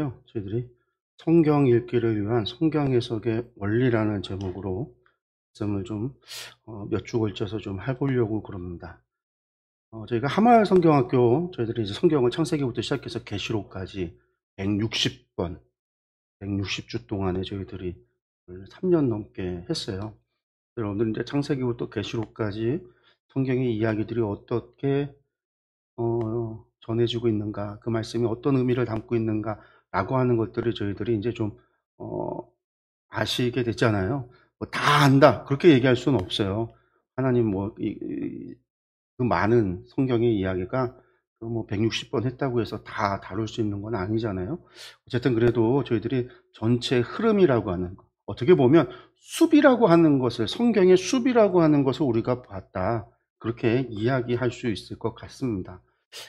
오늘은요, 저희들이 성경 읽기를 위한 성경 해석의 원리라는 제목으로 말씀을 좀 몇 주 걸쳐서 좀 해보려고 그럽니다. 저희가 하마을 성경학교 저희들이 이제 성경을 창세기부터 시작해서 계시록까지 160번, 160주 동안에 저희들이 3년 넘게 했어요. 여러분들 이제 창세기부터 계시록까지 성경의 이야기들이 어떻게 전해지고 있는가, 그 말씀이 어떤 의미를 담고 있는가라고 하는 것들을 저희들이 이제 좀 아시게 됐잖아요. 뭐 다 안다 그렇게 얘기할 수는 없어요. 하나님 그 많은 성경의 이야기가 뭐 160번 했다고 해서 다 다룰 수 있는 건 아니잖아요. 어쨌든 그래도 저희들이 전체 흐름이라고 하는 것, 어떻게 보면 숲이라고 하는 것을, 성경의 숲이라고 하는 것을 우리가 봤다, 그렇게 이야기할 수 있을 것 같습니다.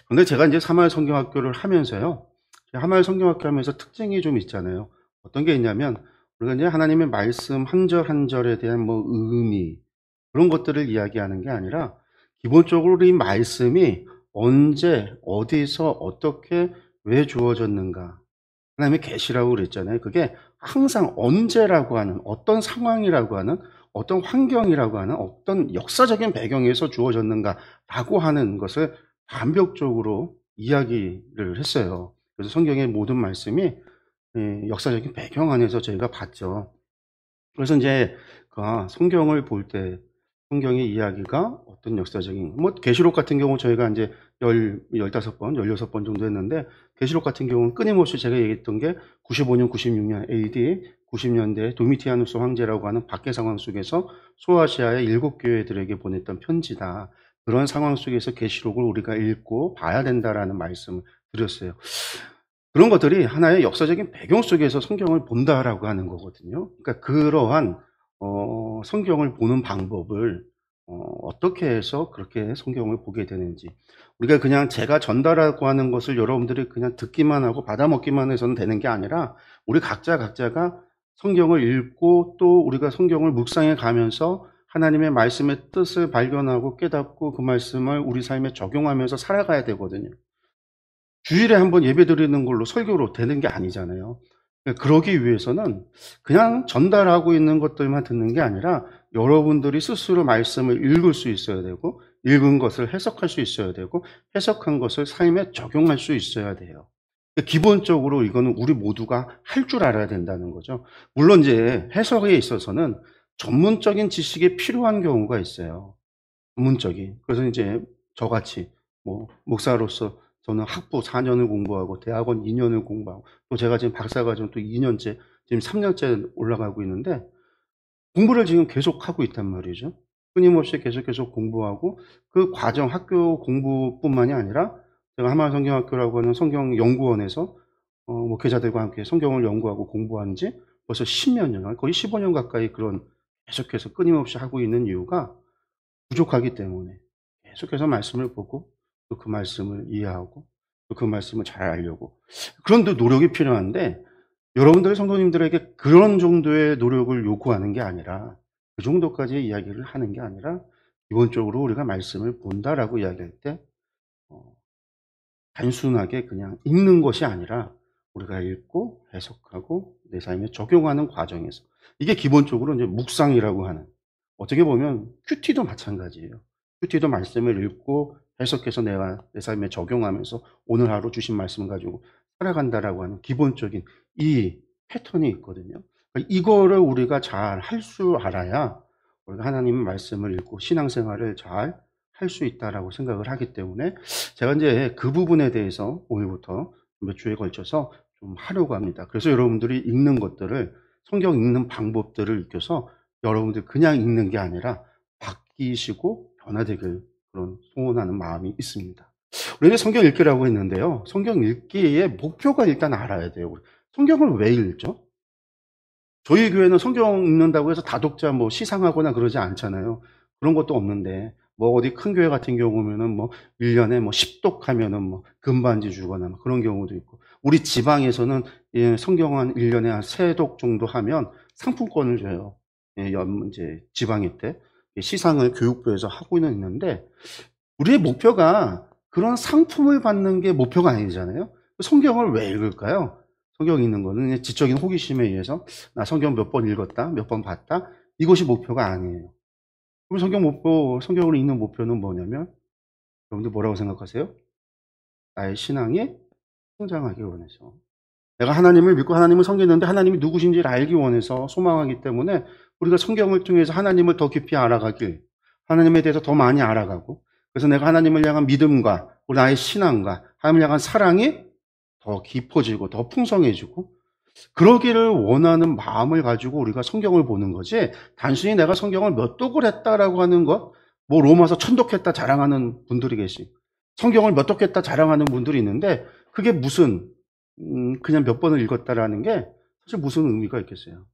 근데 제가 이제 하마을 성경학교를 하면서요, 하마을 성경학교 하면서 특징이 좀 있잖아요. 어떤 게 있냐면, 우리가 이제 하나님의 말씀 한 절 한 절에 대한 뭐 의미, 그런 것들을 이야기하는 게 아니라, 기본적으로 이 말씀이 언제, 어디서, 어떻게, 왜 주어졌는가. 하나님의 계시라고 그랬잖아요. 그게 항상 언제라고 하는, 어떤 상황이라고 하는, 어떤 환경이라고 하는, 어떤 역사적인 배경에서 주어졌는가라고 하는 것을 반복적으로 이야기를 했어요. 그래서 성경의 모든 말씀이 역사적인 배경 안에서 저희가 봤죠. 그래서 이제 성경을 볼 때 성경의 이야기가 어떤 역사적인, 뭐 계시록 같은 경우 저희가 이제 15번, 16번 정도 했는데, 계시록 같은 경우는 끊임없이 제가 얘기했던 게 95년, 96년 AD 90년대 도미티아누스 황제라고 하는 박해 상황 속에서 소아시아의 7교회들에게 보냈던 편지다. 그런 상황 속에서 계시록을 우리가 읽고 봐야 된다라는 말씀을 드렸어요. 그런 것들이 하나의 역사적인 배경 속에서 성경을 본다라고 하는 거거든요. 그러니까 그러한 성경을 보는 방법을 어떻게 해서 그렇게 성경을 보게 되는지, 우리가 그냥 제가 전달하고 하는 것을 여러분들이 그냥 듣기만 하고 받아먹기만 해서는 되는 게 아니라, 우리 각자가 성경을 읽고 또 우리가 성경을 묵상해 가면서 하나님의 말씀의 뜻을 발견하고 깨닫고 그 말씀을 우리 삶에 적용하면서 살아가야 되거든요. 주일에 한번 예배 드리는 걸로 설교로 되는 게 아니잖아요. 그러기 위해서는 그냥 전달하고 있는 것들만 듣는 게 아니라 여러분들이 스스로 말씀을 읽을 수 있어야 되고, 읽은 것을 해석할 수 있어야 되고, 해석한 것을 삶에 적용할 수 있어야 돼요. 기본적으로 이거는 우리 모두가 할 줄 알아야 된다는 거죠. 물론 이제 해석에 있어서는 전문적인 지식이 필요한 경우가 있어요. 전문적인. 그래서 이제 저같이 뭐 목사로서 저는 학부 4년을 공부하고 대학원 2년을 공부하고, 또 제가 지금 박사과정 또 2년째, 지금 3년째 올라가고 있는데, 공부를 지금 계속하고 있단 말이죠. 끊임없이 계속 공부하고, 그 과정, 학교 공부뿐만이 아니라 제가 하마을 성경학교라고 하는 성경연구원에서 목회자들과 함께 성경을 연구하고 공부한 지 벌써 10몇 년, 거의 15년 가까이 그런 계속해서 끊임없이 하고 있는 이유가, 부족하기 때문에 계속해서 말씀을 보고 또 그 말씀을 이해하고 또 그 말씀을 잘 알려고, 그런 노력이 필요한데, 여러분들의 성도님들에게 그런 정도의 노력을 요구하는 게 아니라, 그 정도까지의 이야기를 하는 게 아니라, 기본적으로 우리가 말씀을 본다라고 이야기할 때 단순하게 그냥 읽는 것이 아니라 우리가 읽고 해석하고 내 삶에 적용하는 과정에서, 이게 기본적으로 이제 묵상이라고 하는, 어떻게 보면 큐티도 마찬가지예요. 큐티도 말씀을 읽고 해석해서 내가 내 삶에 적용하면서 오늘 하루 주신 말씀 가지고 살아간다라고 하는 기본적인 이 패턴이 있거든요. 그러니까 이거를 우리가 잘 할 줄 알아야 우리가 하나님의 말씀을 읽고 신앙생활을 잘 할 수 있다라고 생각을 하기 때문에, 제가 이제 그 부분에 대해서 오늘부터 몇 주에 걸쳐서 좀 하려고 합니다. 그래서 여러분들이 읽는 것들을, 성경 읽는 방법들을 익혀서 여러분들 그냥 읽는 게 아니라 바뀌시고 변화되길 그런 소원하는 마음이 있습니다. 우리가 성경 읽기라고 했는데요. 성경 읽기의 목표가 일단 알아야 돼요. 성경을 왜 읽죠? 저희 교회는 성경 읽는다고 해서 다독자 뭐 시상하거나 그러지 않잖아요. 그런 것도 없는데, 뭐 어디 큰 교회 같은 경우면은 뭐 1년에 뭐 10독 하면은 뭐 금반지 주거나 뭐 그런 경우도 있고, 우리 지방에서는 성경 한 1년에 한 3독 정도 하면 상품권을 줘요. 이제 지방일 때 시상을 교육부에서 하고는 있는데, 우리의 목표가 그런 상품을 받는 게 목표가 아니잖아요. 성경을 왜 읽을까요? 성경 읽는 거는 그냥 지적인 호기심에 의해서 나 성경 몇 번 읽었다, 몇 번 봤다, 이것이 목표가 아니에요. 그럼 성경을 읽는 목표는 뭐냐면, 여러분들 뭐라고 생각하세요? 나의 신앙이 성장하기 원해서. 내가 하나님을 믿고 하나님을 섬기는데 하나님이 누구신지를 알기 원해서 소망하기 때문에 우리가 성경을 통해서 하나님을 더 깊이 알아가길, 하나님에 대해서 더 많이 알아가고, 그래서 내가 하나님을 향한 믿음과 나의 신앙과 하나님을 향한 사랑이 더 깊어지고 더 풍성해지고, 그러기를 원하는 마음을 가지고 우리가 성경을 보는 거지, 단순히 내가 성경을 몇 독을 했다라고 하는 것, 뭐 로마서 1000독했다 자랑하는 분들이 계시, 성경을 몇 독했다 자랑하는 분들이 있는데, 그게 무슨 그냥 몇 번을 읽었다라는 게 사실 무슨 의미가 있겠어요.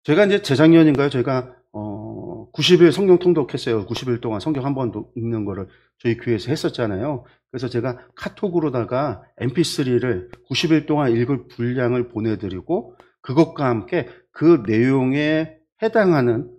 제가 이제 재작년인가요? 제가 90일 성경 통독했어요. 90일 동안 성경 한 번 읽는 거를 저희 교회에서 했었잖아요. 그래서 제가 카톡으로다가 mp3를 90일 동안 읽을 분량을 보내드리고, 그것과 함께 그 내용에 해당하는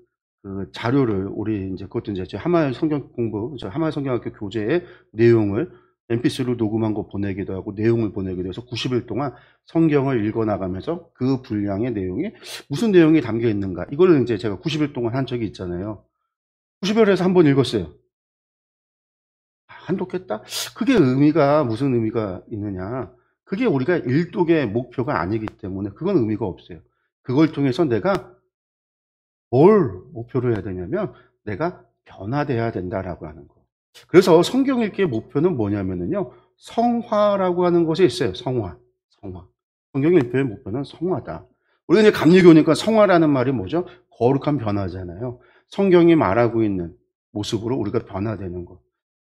그 자료를, 우리 이제 그것도 이제 하마을 성경 공부, 하마을 성경학교 교재의 내용을 mp3로 녹음한 거 보내기도 하고 내용을 보내기도 해서 90일 동안 성경을 읽어 나가면서 그 분량의 내용이 무슨 내용이 담겨 있는가, 이걸 이제 제가 90일 동안 한 적이 있잖아요. 90일에서 한 번 읽었어요. 한독했다? 그게 의미가, 무슨 의미가 있느냐? 그게 우리가 일독의 목표가 아니기 때문에 그건 의미가 없어요. 그걸 통해서 내가 뭘 목표로 해야 되냐면, 내가 변화돼야 된다라고 하는 거. 그래서 성경 읽기의 목표는 뭐냐면요, 성화라고 하는 것이 있어요. 성화. 성경 읽기의 목표는 성화다. 우리가 이제 감리교니까 성화라는 말이 뭐죠? 거룩한 변화잖아요. 성경이 말하고 있는 모습으로 우리가 변화되는 것.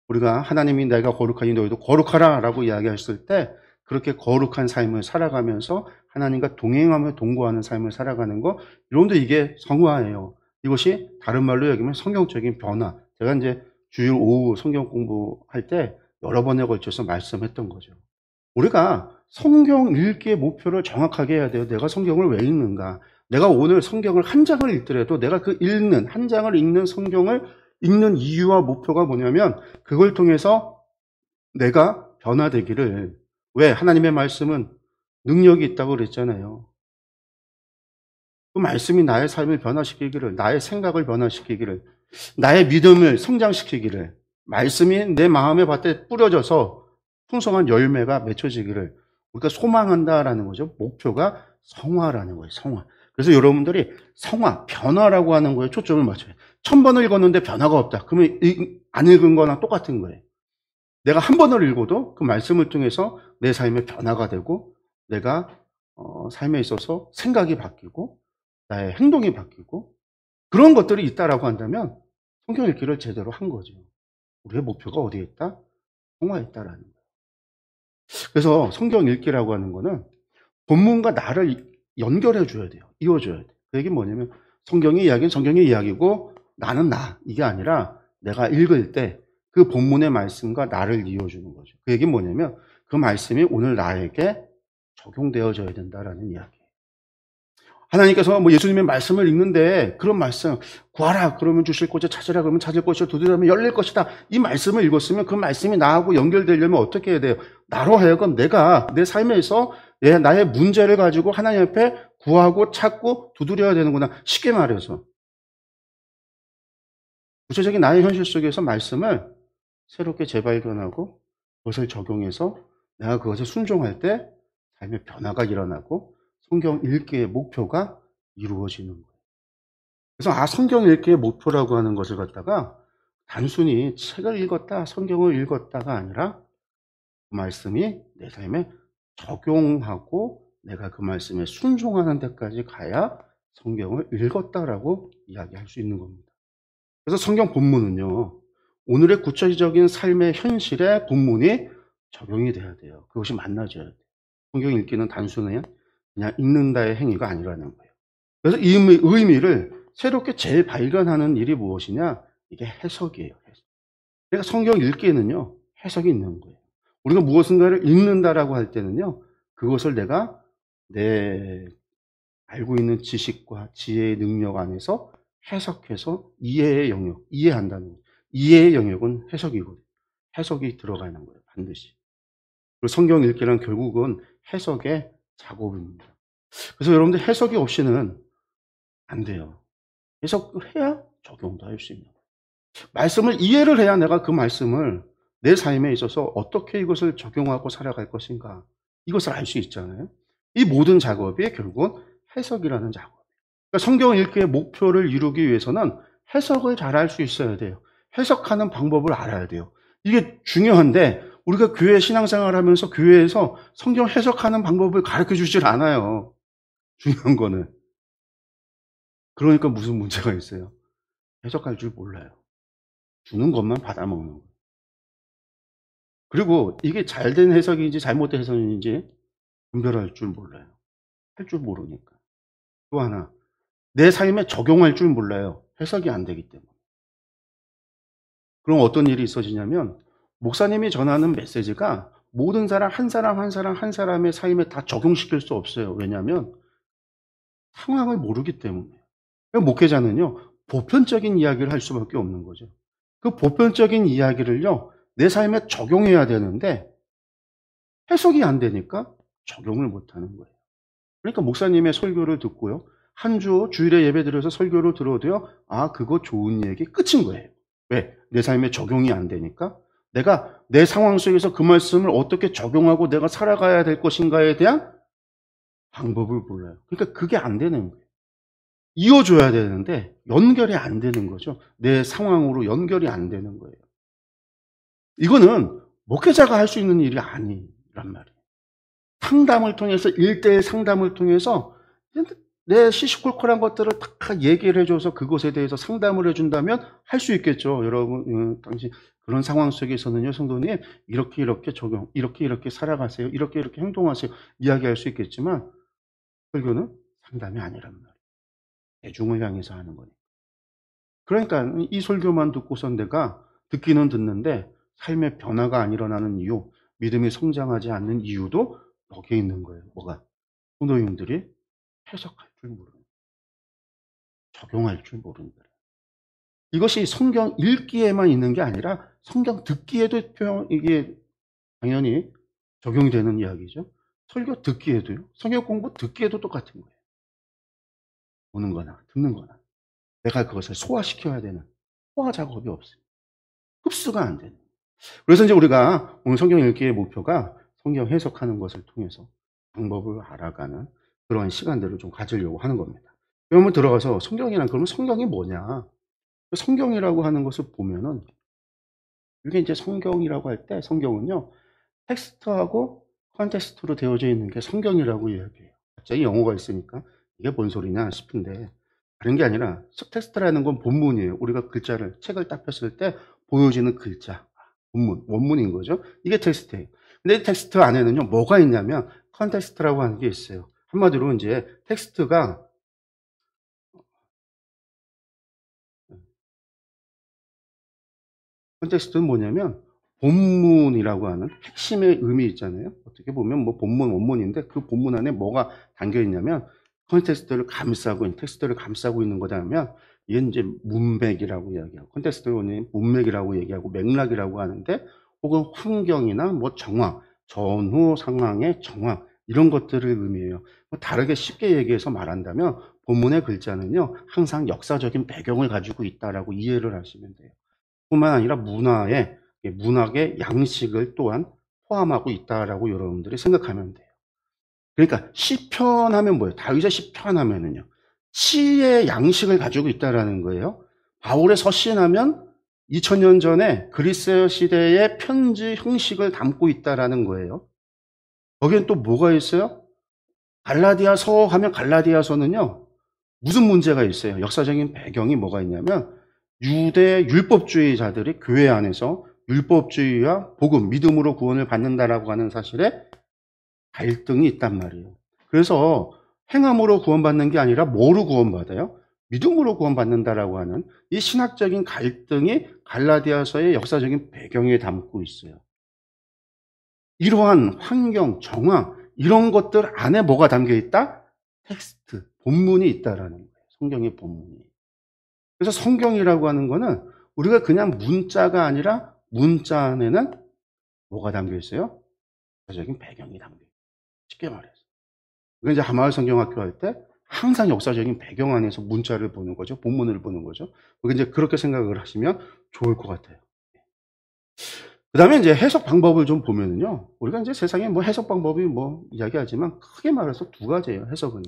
우리가 하나님이 내가 거룩하니 너희도 거룩하라 라고 이야기했을 때, 그렇게 거룩한 삶을 살아가면서 하나님과 동행하며 동거하는 삶을 살아가는 것, 여러분들 이게 성화예요. 이것이 다른 말로 얘기하면 성경적인 변화. 제가 이제 주일 오후 성경 공부할 때 여러 번에 걸쳐서 말씀했던 거죠. 우리가 성경 읽기의 목표를 정확하게 해야 돼요. 내가 성경을 왜 읽는가? 내가 오늘 성경을 한 장을 읽더라도 내가 그 읽는, 한 장을 읽는 성경을 읽는 이유와 목표가 뭐냐면, 그걸 통해서 내가 변화되기를. 왜? 하나님의 말씀은 능력이 있다고 그랬잖아요. 그 말씀이 나의 삶을 변화시키기를, 나의 생각을 변화시키기를, 나의 믿음을 성장시키기를, 말씀이 내 마음의 밭에 뿌려져서 풍성한 열매가 맺혀지기를 우리가 소망한다라는 거죠. 목표가 성화라는 거예요. 성화. 그래서 여러분들이 성화, 변화라고 하는 거에 초점을 맞춰요. 1000번을 읽었는데 변화가 없다. 그러면 안 읽은 거나 똑같은 거예요. 내가 한 번을 읽어도 그 말씀을 통해서 내 삶에 변화가 되고, 내가 삶에 있어서 생각이 바뀌고 나의 행동이 바뀌고, 그런 것들이 있다라고 한다면 성경 읽기를 제대로 한 거죠. 우리의 목표가 어디에 있다? 성화에 있다라는 거예요. 그래서 성경 읽기라고 하는 거는 본문과 나를 연결해 줘야 돼요. 이어줘야 돼요. 그 얘기는 뭐냐면, 성경의 이야기는 성경의 이야기고 나는 나, 이게 아니라 내가 읽을 때 그 본문의 말씀과 나를 이어주는 거죠. 그 얘기는 뭐냐면, 그 말씀이 오늘 나에게 적용되어져야 된다라는 이야기예요. 하나님께서 뭐 예수님의 말씀을 읽는데, 그런 말씀, 구하라 그러면 주실 것이요, 찾으라 그러면 찾을 것이요, 두드리면 열릴 것이다, 이 말씀을 읽었으면 그 말씀이 나하고 연결되려면 어떻게 해야 돼요? 나로 하여금 내가 내 삶에서 나의 문제를 가지고 하나님 앞에 구하고 찾고 두드려야 되는구나. 쉽게 말해서 구체적인 나의 현실 속에서 말씀을 새롭게 재발견하고 그것을 적용해서 내가 그것에 순종할 때 삶의 변화가 일어나고 성경 읽기의 목표가 이루어지는 거예요. 그래서 성경 읽기의 목표라고 하는 것을 갖다가 단순히 책을 읽었다, 성경을 읽었다가 아니라 그 말씀이 내 삶에 적용하고 내가 그 말씀에 순종하는 데까지 가야 성경을 읽었다라고 이야기할 수 있는 겁니다. 그래서 성경 본문은요, 오늘의 구체적인 삶의 현실에 본문이 적용이 돼야 돼요. 그것이 만나져야 돼요. 성경 읽기는 단순히 그냥 읽는다의 행위가 아니라는 거예요. 그래서 이 의미를 새롭게 재발견하는 일이 무엇이냐? 이게 해석이에요. 해석. 그러니까 성경 읽기에는요, 해석이 있는 거예요. 우리가 무엇인가를 읽는다라고 할 때는요, 그것을 내가 내 알고 있는 지식과 지혜의 능력 안에서 해석해서 이해의 영역, 이해한다는 거예요. 이해의 영역은 해석이거든요. 해석이 들어가는 거예요, 반드시. 그리고 성경 읽기란 결국은 해석의 작업입니다. 그래서 여러분들 해석이 없이는 안 돼요. 해석을 해야 적용도 할 수 있는 거예요. 말씀을 이해를 해야 내가 그 말씀을 내 삶에 있어서 어떻게 이것을 적용하고 살아갈 것인가, 이것을 알 수 있잖아요. 이 모든 작업이 결국은 해석이라는 작업. 그러니까 성경 읽기의 목표를 이루기 위해서는 해석을 잘할 수 있어야 돼요. 해석하는 방법을 알아야 돼요. 이게 중요한데 우리가 교회 신앙생활을 하면서 교회에서 성경 해석하는 방법을 가르쳐 주질 않아요. 중요한 거는. 그러니까 무슨 문제가 있어요. 해석할 줄 몰라요. 주는 것만 받아먹는 거예요. 그리고 이게 잘된 해석인지 잘못된 해석인지 분별할 줄 몰라요. 할 줄 모르니까. 또 하나, 내 삶에 적용할 줄 몰라요. 해석이 안 되기 때문에. 그럼 어떤 일이 있어지냐면 목사님이 전하는 메시지가 모든 사람 한 사람 한 사람 한 사람의 삶에 다 적용시킬 수 없어요. 왜냐하면 상황을 모르기 때문에. 목회자는요, 보편적인 이야기를 할 수밖에 없는 거죠. 그 보편적인 이야기를요, 내 삶에 적용해야 되는데 해석이 안 되니까 적용을 못 하는 거예요. 그러니까 목사님의 설교를 듣고요, 한 주 주일에 예배 드려서 설교를 들어도요, 아, 그거 좋은 얘기 끝인 거예요. 왜? 내 삶에 적용이 안 되니까 내가 내 상황 속에서 그 말씀을 어떻게 적용하고 내가 살아가야 될 것인가에 대한 방법을 몰라요. 그러니까 그게 안 되는 거예요. 이어줘야 되는데 연결이 안 되는 거죠. 내 상황으로 연결이 안 되는 거예요. 이거는 목회자가 할 수 있는 일이 아니란 말이에요. 상담을 통해서 1:1 상담을 통해서 내 시시콜콜한 것들을 다 얘기를 해줘서 그것에 대해서 상담을 해준다면 할 수 있겠죠. 여러분, 당신 그런 상황 속에서는요, 성도님 이렇게 이렇게 적용, 이렇게 살아가세요, 이렇게 행동하세요, 이야기할 수 있겠지만 설교는 상담이 아니란 말이에요. 대중을 향해서 하는 거니까. 그러니까 이 설교만 듣고선 내가 듣기는 듣는데 삶의 변화가 안 일어나는 이유, 믿음이 성장하지 않는 이유도 여기에 있는 거예요. 뭐가? 성도님들이 해석할 줄 모르는 거예요. 적용할 줄 모르는 거예요. 이것이 성경 읽기에만 있는 게 아니라 성경 듣기에도 이게 당연히 적용이 되는 이야기죠. 설교 듣기에도요. 성경 공부 듣기에도 똑같은 거예요. 보는 거나 듣는 거나. 내가 그것을 소화시켜야 되는 소화 작업이 없어요. 흡수가 안 되는. 그래서 이제 우리가 오늘 성경 읽기의 목표가 성경 해석하는 것을 통해서 방법을 알아가는 그런 시간들을 좀 가지려고 하는 겁니다. 그러면 들어가서 성경이란, 그러면 성경이 뭐냐? 성경이라고 하는 것을 보면은 이게 이제 성경이라고 할 때 성경은요, 텍스트하고 컨텍스트로 되어져 있는 게 성경이라고 이야기해요. 갑자기 영어가 있으니까 이게 뭔 소리냐 싶은데 다른 게 아니라 텍스트라는 건 본문이에요. 우리가 글자를 책을 딱 폈을 때 보여지는 글자, 본문, 원문인 거죠. 이게 텍스트예요. 근데 이 텍스트 안에는요, 뭐가 있냐면 컨텍스트라고 하는 게 있어요. 한마디로 이제 텍스트가 컨텍스트는 뭐냐면 본문이라고 하는 핵심의 의미 있잖아요. 어떻게 보면 뭐 본문, 원문인데 그 본문 안에 뭐가 담겨 있냐면 컨텍스트를 감싸고, 텍스트를 감싸고 있는 거다면 이게 이제 문맥이라고 이야기하고, 컨텍스트는 문맥이라고 얘기하고 맥락이라고 하는데, 혹은 환경이나 뭐 정황, 전후 상황의 정황, 이런 것들을 의미해요. 다르게 쉽게 얘기해서 말한다면 본문의 글자는요, 항상 역사적인 배경을 가지고 있다라고 이해를 하시면 돼요. 뿐만 아니라 문학의 양식을 또한 포함하고 있다라고 여러분들이 생각하면 돼요. 그러니까 시편 하면 뭐예요? 다윗의 시편 하면은요, 시의 양식을 가지고 있다라는 거예요. 바울의 서신하면 2000년 전에 그리스 시대의 편지 형식을 담고 있다라는 거예요. 거기엔 또 뭐가 있어요? 갈라디아서 하면 갈라디아서는요, 무슨 문제가 있어요? 역사적인 배경이 뭐가 있냐면 유대 율법주의자들이 교회 안에서 율법주의와 복음, 믿음으로 구원을 받는다라고 하는 사실에 갈등이 있단 말이에요. 그래서 행함으로 구원받는 게 아니라 뭐로 구원받아요? 믿음으로 구원받는다라고 하는 이 신학적인 갈등이 갈라디아서의 역사적인 배경에 담고 있어요. 이러한 환경, 정황, 이런 것들 안에 뭐가 담겨 있다? 텍스트, 본문이 있다라는 거예요. 성경의 본문이. 그래서 성경이라고 하는 거는 우리가 그냥 문자가 아니라 문자 안에는 뭐가 담겨 있어요? 역사적인 배경이 담겨 있어요. 쉽게 말해서. 그러니까 이제 한마을 성경학교 할 때 항상 역사적인 배경 안에서 문자를 보는 거죠. 본문을 보는 거죠. 그러니까 이제 그렇게 생각을 하시면 좋을 것 같아요. 그다음에 이제 해석 방법을 좀 보면은요. 우리가 이제 세상에 뭐 해석 방법이 뭐 이야기하지만 크게 말해서 두 가지예요, 해석은.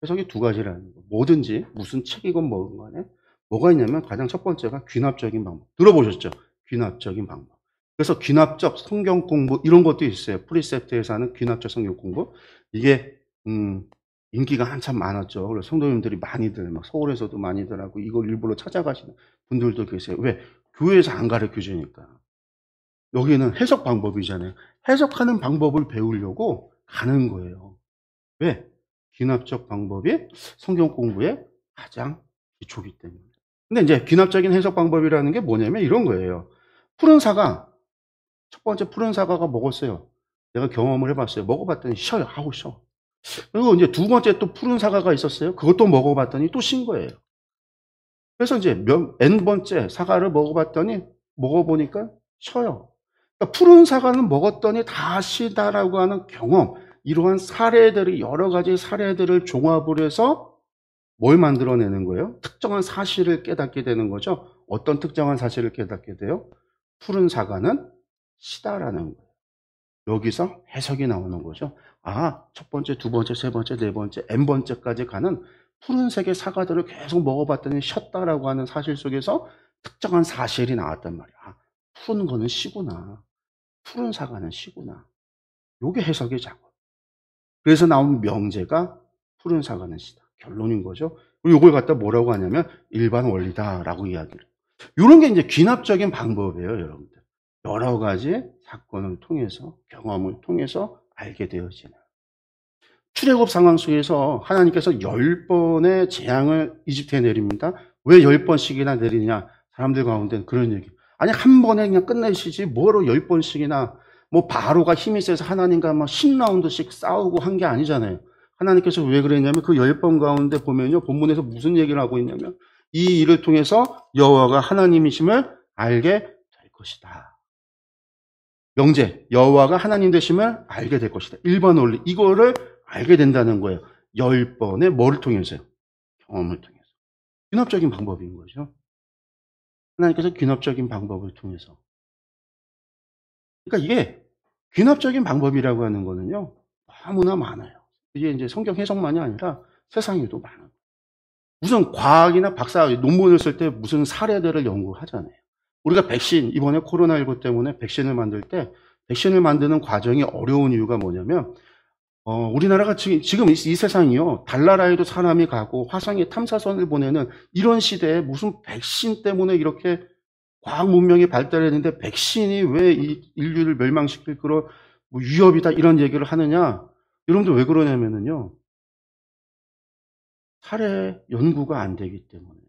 해석이 두 가지라는 거. 뭐든지 무슨 책이건 뭐건 간에 뭐가 있냐면 가장 첫 번째가 귀납적인 방법. 들어보셨죠? 귀납적인 방법. 그래서 귀납적 성경 공부 이런 것도 있어요. 프리셉트에서 하는 귀납적 성경 공부. 이게 인기가 한참 많았죠. 그래서 성도님들이 많이들 막 서울에서도 많이들 하고 이걸 일부러 찾아가시는 분들도 계세요. 왜? 교회에서 안 가르쳐 주니까. 여기는 해석 방법이잖아요. 해석하는 방법을 배우려고 가는 거예요. 왜? 귀납적 방법이 성경 공부의 가장 기초기 때문에. 근데 이제 귀납적인 해석 방법이라는 게 뭐냐면 이런 거예요. 푸른 사과, 첫 번째 푸른 사과가 먹었어요. 내가 경험을 해봤어요. 먹어봤더니 쉬어요. 하고 쉬어. 그리고 이제 두 번째 또 푸른 사과가 있었어요. 그것도 먹어봤더니 또 신 거예요. 그래서 이제 N 번째 사과를 먹어보니까 쉬어요. 그러니까 푸른 사과는 먹었더니 다 시다라고 하는 경험, 이러한 사례들이 여러 가지 사례들을 종합을 해서 뭘 만들어내는 거예요? 특정한 사실을 깨닫게 되는 거죠. 어떤 특정한 사실을 깨닫게 돼요? 푸른 사과는 시다라는 거예요. 여기서 해석이 나오는 거죠. 아, 첫 번째, 두 번째, 세 번째, 네 번째, N 번째까지 가는 푸른색의 사과들을 계속 먹어봤더니 쉬었다라고 하는 사실 속에서 특정한 사실이 나왔단 말이야. 아, 푸른 거는 시구나. 푸른 사과는 시구나. 요게 해석의 작업. 그래서 나온 명제가 푸른 사과는 시다. 결론인 거죠. 그리고 이걸 갖다 뭐라고 하냐면 일반 원리다라고 이야기를. 이런 게 이제 귀납적인 방법이에요, 여러분들. 여러 가지 사건을 통해서, 경험을 통해서 알게 되어지는. 출애굽 상황 속에서 하나님께서 10번의 재앙을 이집트에 내립니다. 왜 10번씩이나 내리냐? 사람들 가운데 그런 얘기. 아니, 한 번에 그냥 끝내시지 뭐로 10번씩이나, 뭐 바로가 힘이 세서 하나님과 막 10라운드씩 싸우고 한 게 아니잖아요. 하나님께서 왜 그랬냐면 그 10번 가운데 보면요, 본문에서 무슨 얘기를 하고 있냐면 이 일을 통해서 여호와가 하나님이심을 알게 될 것이다. 명제, 여호와가 하나님 되심을 알게 될 것이다. 일반 원리, 이거를 알게 된다는 거예요. 10번의 뭐를 통해서요? 경험을 통해서. 귀납적인 방법인 거죠. 하나님께서 귀납적인 방법을 통해서. 그러니까 이게 귀납적인 방법이라고 하는 거는요, 너무나 많아요. 이게 이제 성경 해석만이 아니라 세상에도 많아요. 무슨 과학이나 박사 논문을 쓸 때 무슨 사례들을 연구하잖아요. 우리가 백신, 이번에 코로나19 때문에 백신을 만들 때 백신을 만드는 과정이 어려운 이유가 뭐냐면 우리나라가 지금 이 세상이요, 달나라에도 사람이 가고 화성에 탐사선을 보내는 이런 시대에 무슨 백신 때문에 이렇게 과학 문명이 발달했는데 백신이 왜 이 인류를 멸망시킬 그런 뭐 위협이다 이런 얘기를 하느냐? 여러분들 왜 그러냐면은요, 사례 연구가 안 되기 때문에.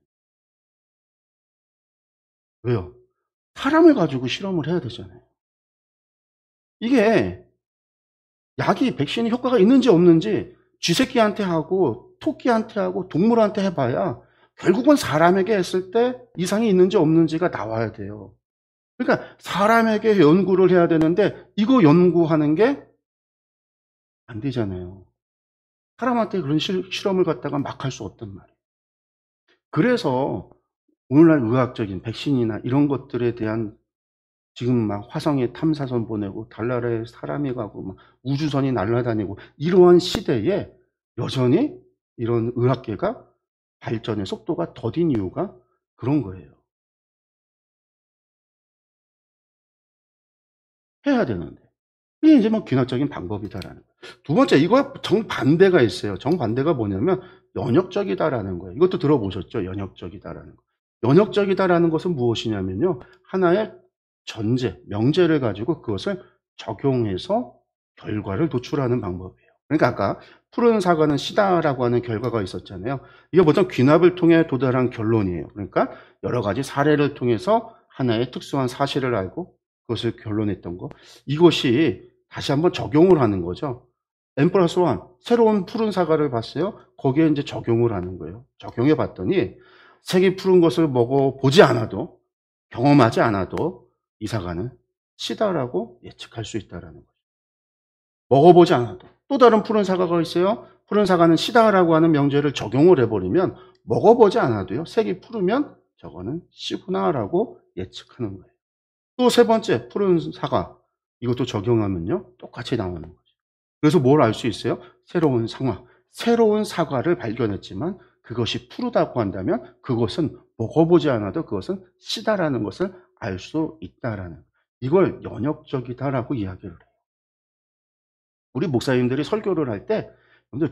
왜요? 사람을 가지고 실험을 해야 되잖아요. 이게 약이 백신이 효과가 있는지 없는지 쥐새끼한테 하고 토끼한테 하고 동물한테 해봐야 결국은 사람에게 했을 때 이상이 있는지 없는지가 나와야 돼요. 그러니까 사람에게 연구를 해야 되는데 이거 연구하는 게 안 되잖아요. 사람한테 그런 실험을 갖다가 막 할 수 없단 말이에요. 그래서 오늘날 의학적인 백신이나 이런 것들에 대한 지금 막 화성에 탐사선 보내고 달나라에 사람이 가고 막 우주선이 날아다니고 이러한 시대에 여전히 이런 의학계가 발전의 속도가 더딘 이유가 그런 거예요. 해야 되는데. 이게 이제 뭐 귀납적인 방법이다라는 거예요. 두 번째, 이거 정반대가 있어요. 정반대가 뭐냐면 연역적이다라는 거예요. 이것도 들어보셨죠? 연역적이다라는 거. 연역적이다라는 것은 무엇이냐면요, 하나의 전제, 명제를 가지고 그것을 적용해서 결과를 도출하는 방법이에요. 그러니까 아까 푸른 사과는 시다라고 하는 결과가 있었잖아요. 이게 보통 귀납을 통해 도달한 결론이에요. 그러니까 여러 가지 사례를 통해서 하나의 특수한 사실을 알고 그것을 결론했던 거. 이것이 다시 한번 적용을 하는 거죠. N+1, 새로운 푸른 사과를 봤어요. 거기에 이제 적용을 하는 거예요. 적용해 봤더니 색이 푸른 것을 먹어보지 않아도, 경험하지 않아도 이 사과는 시다라고 예측할 수 있다는 거죠. 먹어보지 않아도. 또 다른 푸른 사과가 있어요. 푸른 사과는 시다라고 하는 명제를 적용을 해버리면 먹어보지 않아도요. 색이 푸르면 저거는 시구나라고 예측하는 거예요. 또 세 번째 푸른 사과. 이것도 적용하면요. 똑같이 나오는 거죠. 그래서 뭘 알 수 있어요? 새로운 상황. 새로운 사과를 발견했지만 그것이 푸르다고 한다면 그것은 먹어보지 않아도 그것은 시다라는 것을 알 수 있다라는, 이걸 연역적이다라고 이야기를 해요. 우리 목사님들이 설교를 할 때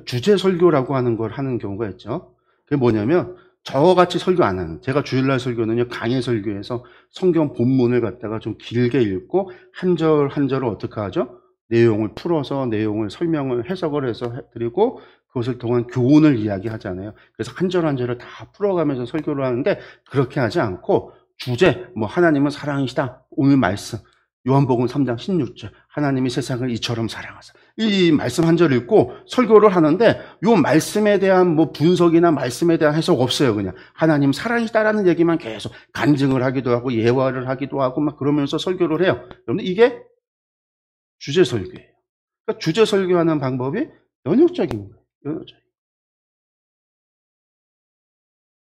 주제 설교라고 하는 걸 하는 경우가 있죠. 그게 뭐냐면 저같이 설교 안 하는, 제가 주일날 설교는요, 강의 설교에서 성경 본문을 갖다가 좀 길게 읽고 한 절 한 절을 어떻게 하죠? 내용을 풀어서 내용을 설명을 해석을 해서 해드리고 그것을 통한 교훈을 이야기하잖아요. 그래서 한 절 한 절을 다 풀어가면서 설교를 하는데, 그렇게 하지 않고 주제, 뭐 하나님은 사랑이시다, 오늘 말씀 요한복음 3장 16절 하나님이 세상을 이처럼 사랑하사, 이 말씀 한 절 읽고 설교를 하는데 요 말씀에 대한 뭐 분석이나 말씀에 대한 해석 없어요. 그냥 하나님 사랑이시다라는 얘기만 계속 간증을 하기도 하고 예화를 하기도 하고 막 그러면서 설교를 해요. 여러분, 이게 주제 설교예요. 그러니까 주제 설교하는 방법이 연역적인 거예요. 연역적.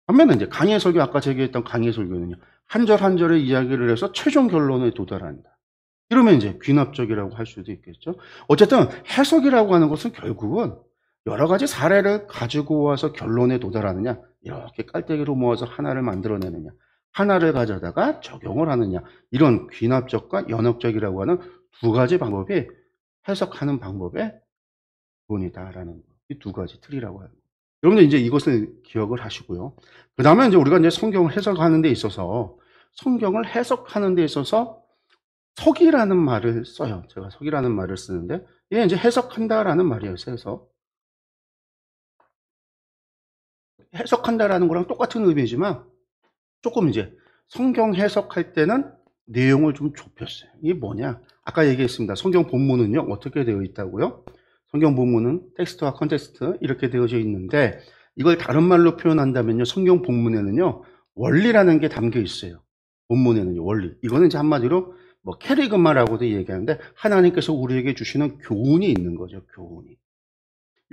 반면에 이제 강의 설교, 아까 제가 했던 강의 설교는요, 한 절 한 절의 이야기를 해서 최종 결론에 도달한다. 이러면 이제 귀납적이라고 할 수도 있겠죠. 어쨌든 해석이라고 하는 것은 결국은 여러 가지 사례를 가지고 와서 결론에 도달하느냐, 이렇게 깔때기로 모아서 하나를 만들어내느냐, 하나를 가져다가 적용을 하느냐, 이런 귀납적과 연역적이라고 하는 두 가지 방법이 해석하는 방법의 기본이다라는 거. 이 두 가지 틀이라고 하는 거. 여러분들 이제 이것을 기억을 하시고요. 그 다음에 이제 우리가 이제 성경을 해석하는 데 있어서, 성경을 해석하는 데 있어서 석이라는 말을 써요. 제가 석이라는 말을 쓰는데, 이게 이제 해석한다라는 말이에요. 해석한다라는 거랑 똑같은 의미지만 조금 이제 성경 해석할 때는 내용을 좀 좁혔어요. 이게 뭐냐? 아까 얘기했습니다. 성경 본문은요, 어떻게 되어 있다고요? 성경 본문은 텍스트와 컨텍스트 이렇게 되어져 있는데, 이걸 다른 말로 표현한다면요, 성경 본문에는요, 원리라는 게 담겨 있어요. 본문에는요, 원리. 이거는 이제 한마디로 뭐 캐리그마라고도 얘기하는데, 하나님께서 우리에게 주시는 교훈이 있는 거죠. 교훈이.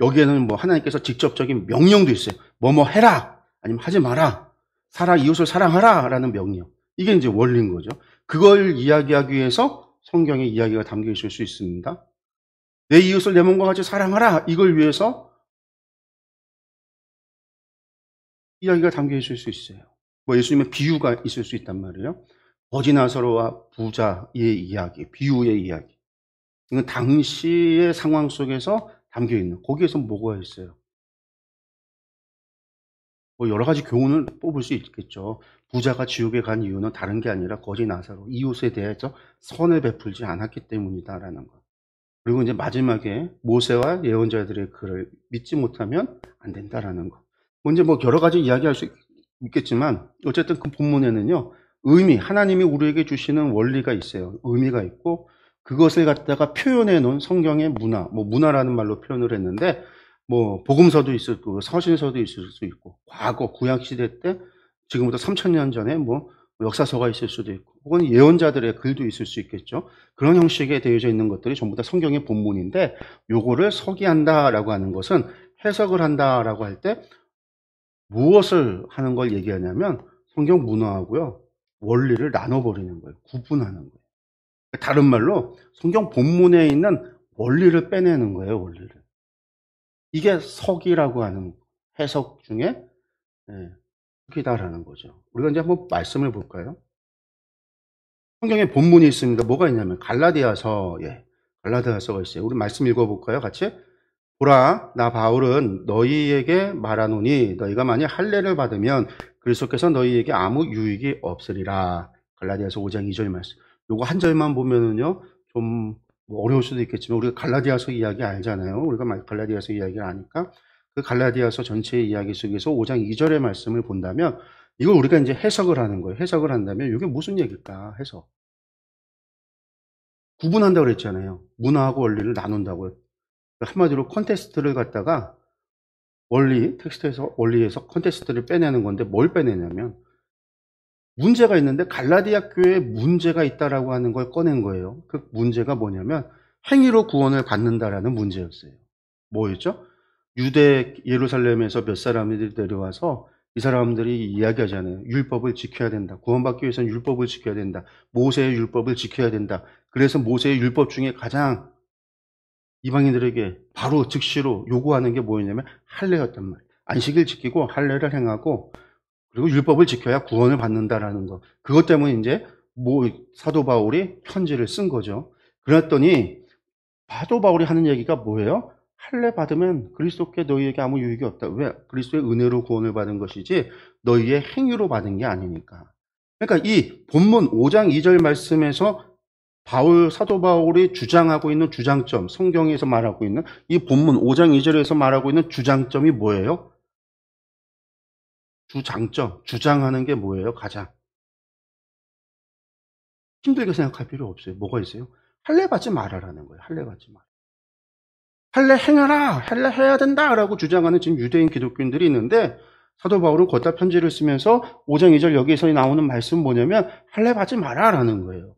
여기에는 뭐 하나님께서 직접적인 명령도 있어요. 뭐뭐 해라, 아니면 하지 마라, 이웃을 사랑하라 라는 명령. 이게 이제 원리인 거죠. 그걸 이야기하기 위해서 성경에 이야기가 담겨 있을 수 있습니다. 내 이웃을 내 몸과 같이 사랑하라, 이걸 위해서 이야기가 담겨 있을 수 있어요. 뭐 예수님의 비유가 있을 수 있단 말이에요. 거지 나사로와 부자의 이야기, 비유의 이야기. 이건 당시의 상황 속에서 담겨 있는, 거기에서 뭐가 있어요? 뭐 여러 가지 교훈을 뽑을 수 있겠죠. 부자가 지옥에 간 이유는 다른 게 아니라 거지 나사로, 이웃에 대해서 선을 베풀지 않았기 때문이다라는 것. 그리고 이제 마지막에 모세와 예언자들의 글을 믿지 못하면 안 된다라는 것. 이제 뭐 여러 가지 이야기할 수 있겠지만, 어쨌든 그 본문에는요, 하나님이 우리에게 주시는 원리가 있어요. 의미가 있고, 그것을 갖다가 표현해 놓은 성경의 문화, 뭐 문화라는 말로 표현을 했는데, 뭐 복음서도 있을 거고 서신서도 있을 수 있고, 과거 구약 시대 때 지금부터 3000년 전에 뭐 역사서가 있을 수도 있고, 혹은 예언자들의 글도 있을 수 있겠죠. 그런 형식에 되어져 있는 것들이 전부 다 성경의 본문인데, 요거를 서기한다라고 하는 것은, 해석을 한다라고 할 때 무엇을 하는 걸 얘기하냐면 성경 문화하고요, 원리를 나눠버리는 거예요. 구분하는 거예요. 다른 말로 성경 본문에 있는 원리를 빼내는 거예요. 원리를. 이게 석이라고 하는 해석 중에 석이다라는 거죠. 우리가 이제 한번 말씀을 볼까요? 성경에 본문이 있습니다. 뭐가 있냐면 갈라디아서, 갈라디아서가 있어요. 우리 말씀 읽어볼까요? 같이. 보라, 나 바울은 너희에게 말하노니 너희가 만약 할례를 받으면 그리스도께서 너희에게 아무 유익이 없으리라. 갈라디아서 5장 2절 말씀. 요거 한 절만 보면은요, 좀 어려울 수도 있겠지만, 우리가 갈라디아서 이야기 알잖아요. 우리가 갈라디아서 이야기를 아니까 그 갈라디아서 전체의 이야기 속에서 5장 2절의 말씀을 본다면, 이걸 우리가 이제 해석을 하는 거예요. 해석을 한다면 이게 무슨 얘기일까? 해석. 구분한다고 그랬잖아요. 문화하고 원리를 나눈다고요. 한마디로 컨텍스트를 갖다가 원리에서 컨텍스트를 빼내는 건데, 뭘 빼내냐면 문제가 있는데 갈라디아 교회에 문제가 있다라고 하는 걸 꺼낸 거예요. 그 문제가 뭐냐면 행위로 구원을 받는다라는 문제였어요. 뭐였죠? 유대 예루살렘에서 몇 사람들이 내려와서 이 사람들이 이야기하잖아요. 율법을 지켜야 된다. 구원받기 위해서는 율법을 지켜야 된다. 모세의 율법을 지켜야 된다. 그래서 모세의 율법 중에 가장 이방인들에게 바로 즉시로 요구하는 게 뭐였냐면 할례였단 말이에요. 안식일 지키고 할례를 행하고 그리고 율법을 지켜야 구원을 받는다라는 거. 그것 때문에 이제 사도 바울이 편지를 쓴 거죠. 그랬더니 사도 바울이 하는 얘기가 뭐예요? 할례 받으면 그리스도께 너희에게 아무 유익이 없다. 왜? 그리스도의 은혜로 구원을 받은 것이지 너희의 행위로 받은 게 아니니까. 그러니까 이 본문 5장 2절 말씀에서 사도 바울이 주장하고 있는 주장점, 성경에서 말하고 있는 이 본문 5장 2절에서 말하고 있는 주장점이 뭐예요? 주장점, 주장하는 게 뭐예요? 가장 힘들게 생각할 필요 없어요. 뭐가 있어요? 할례 받지 말아라는 거예요. 할례 받지 마. 할례 행하라, 할례 해야 된다라고 주장하는 지금 유대인 기독교인들이 있는데 사도 바울은 걷다 편지를 쓰면서 5장 2절 여기에서 나오는 말씀은 뭐냐면 할례 받지 마라라는 거예요.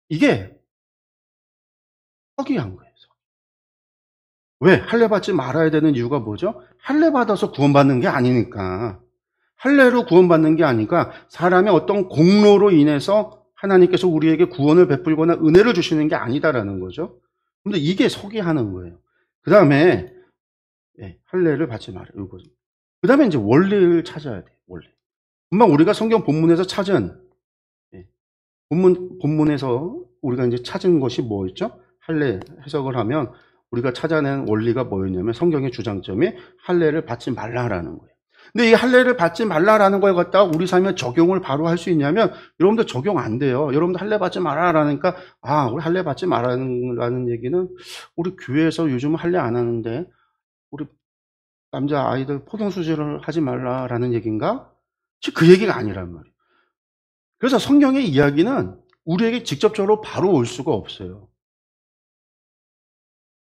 이게 서기한 거예요. 왜? 할례 받지 말아야 되는 이유가 뭐죠? 할례 받아서 구원받는 게 아니니까. 할례로 구원받는 게 아니라 사람의 어떤 공로로 인해서 하나님께서 우리에게 구원을 베풀거나 은혜를 주시는 게 아니다라는 거죠. 근데 이게 서기하는 거예요. 그 다음에 할례를 받지 말아요. 그 다음에 이제 원리를 찾아야 돼요. 원리. 금방 우리가 성경 본문에서 찾은 본문에서 우리가 이제 찾은 것이 뭐였죠? 할례 해석을 하면 우리가 찾아낸 원리가 뭐였냐면 성경의 주장점이 할례를 받지 말라라는 거예요. 근데 이 할례를 받지 말라라는 거에 갖다가 우리 삶에 적용을 바로 할 수 있냐면 여러분들 적용 안 돼요. 여러분들 할례 받지 말라라니까 우리 할례 받지 말라는 얘기는 우리 교회에서 요즘 할례 안 하는데 우리 남자 아이들 포동수술을 하지 말라라는 얘기인가? 그 얘기가 아니란 말이에요. 그래서 성경의 이야기는 우리에게 직접적으로 바로 올 수가 없어요.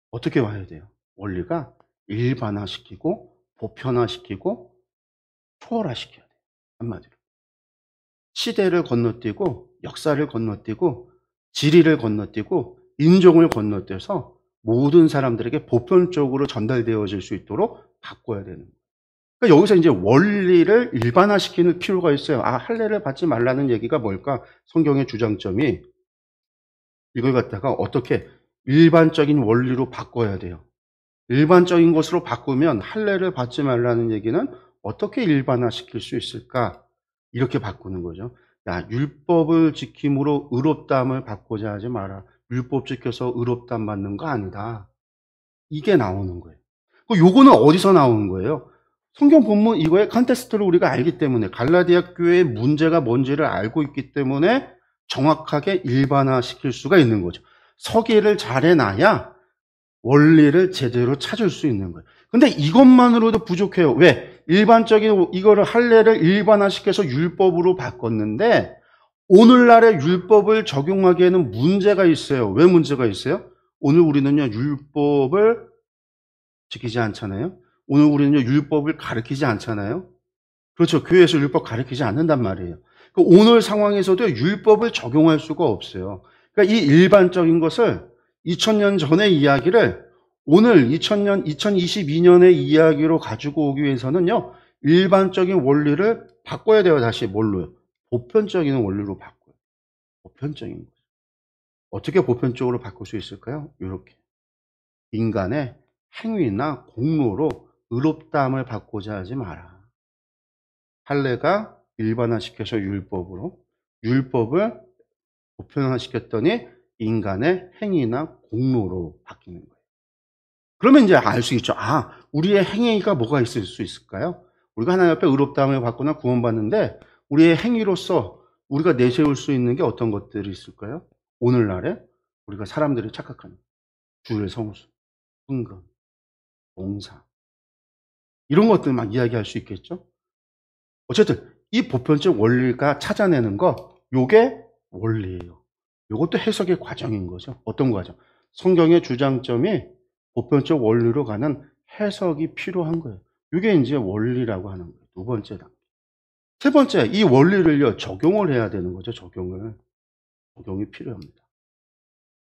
어떻게 와야 돼요? 원리가 일반화시키고 보편화시키고 초월화시켜야 돼요. 한마디로. 시대를 건너뛰고 역사를 건너뛰고 지리를 건너뛰고 인종을 건너뛰어서 모든 사람들에게 보편적으로 전달되어질 수 있도록 바꿔야 되는 거예요. 그러니까 여기서 이제 원리를 일반화시키는 필요가 있어요. 할례를 받지 말라는 얘기가 뭘까? 성경의 주장점이 이걸 갖다가 어떻게 일반적인 원리로 바꿔야 돼요. 일반적인 것으로 바꾸면 할례를 받지 말라는 얘기는 어떻게 일반화시킬 수 있을까? 이렇게 바꾸는 거죠. 율법을 지킴으로 의롭다함을 받고자 하지 마라. 율법 지켜서 의롭다함 받는 거 아니다. 이게 나오는 거예요. 요거는 어디서 나오는 거예요? 성경 본문 이거의 컨텍스트를 우리가 알기 때문에 갈라디아 교회의 문제가 뭔지를 알고 있기 때문에 정확하게 일반화시킬 수가 있는 거죠. 서기를 잘 해놔야 원리를 제대로 찾을 수 있는 거예요. 근데 이것만으로도 부족해요. 왜? 일반적인 이거를 할례를 일반화시켜서 율법으로 바꿨는데 오늘날의 율법을 적용하기에는 문제가 있어요. 왜 문제가 있어요? 오늘 우리는요 율법을 지키지 않잖아요. 오늘 우리는요 율법을 가르치지 않잖아요. 그렇죠. 교회에서 율법 가르치지 않는단 말이에요. 오늘 상황에서도 율법을 적용할 수가 없어요. 그러니까 이 일반적인 것을 2000년 전의 이야기를 오늘 2022년의 이야기로 가지고 오기 위해서는요, 일반적인 원리를 바꿔야 돼요. 다시 뭘로요? 보편적인 원리로 바꿔요. 보편적인 거. 어떻게 보편적으로 바꿀 수 있을까요? 이렇게. 인간의 행위나 공로로 의롭다함을 받고자 하지 마라. 할례가 일반화시켜서 율법으로, 율법을 보편화시켰더니 인간의 행위나 공로로 바뀌는 거예요. 그러면 이제 알 수 있죠. 우리의 행위가 뭐가 있을 수 있을까요? 우리가 하나님 앞에 의롭다함을 받거나 구원받는데 우리의 행위로서 우리가 내세울 수 있는 게 어떤 것들이 있을까요? 오늘날에 우리가 사람들이 착각하는 주일 성수, 흥금, 봉사 이런 것들 막 이야기할 수 있겠죠? 어쨌든 이 보편적 원리가 찾아내는 거 요게 원리예요. 요것도 해석의 과정인 거죠. 어떤 과정? 성경의 주장점이 보편적 원리로 가는 해석이 필요한 거예요. 이게 이제 원리라고 하는 거예요. 두 번째 단계. 세 번째, 이 원리를요, 적용을 해야 되는 거죠. 적용이 필요합니다.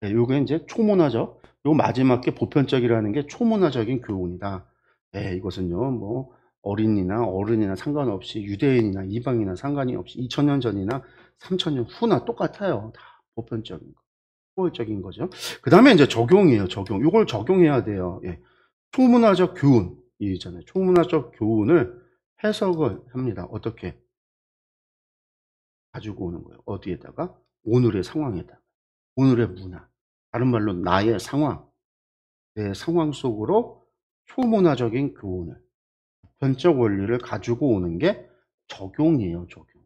예, 요게 이제 초문화적, 요 마지막 게 보편적이라는 게 초문화적인 교훈이다. 예, 이것은요, 뭐, 어린이나 어른이나 상관없이 유대인이나 이방이나 상관이 없이 2000년 전이나 3000년 후나 똑같아요. 다 보편적인 거, 초월적인 거죠. 그 다음에 이제 적용이에요, 적용. 요걸 적용해야 돼요. 예. 초문화적 교훈, 이잖아요. 초문화적 교훈을 해석을 합니다. 어떻게? 가지고 오는 거예요. 어디에다가? 오늘의 상황에다가. 오늘의 문화. 다른 말로 나의 상황, 내 상황 속으로 초문화적인 교훈을, 보편적 원리를 가지고 오는 게 적용이에요, 적용.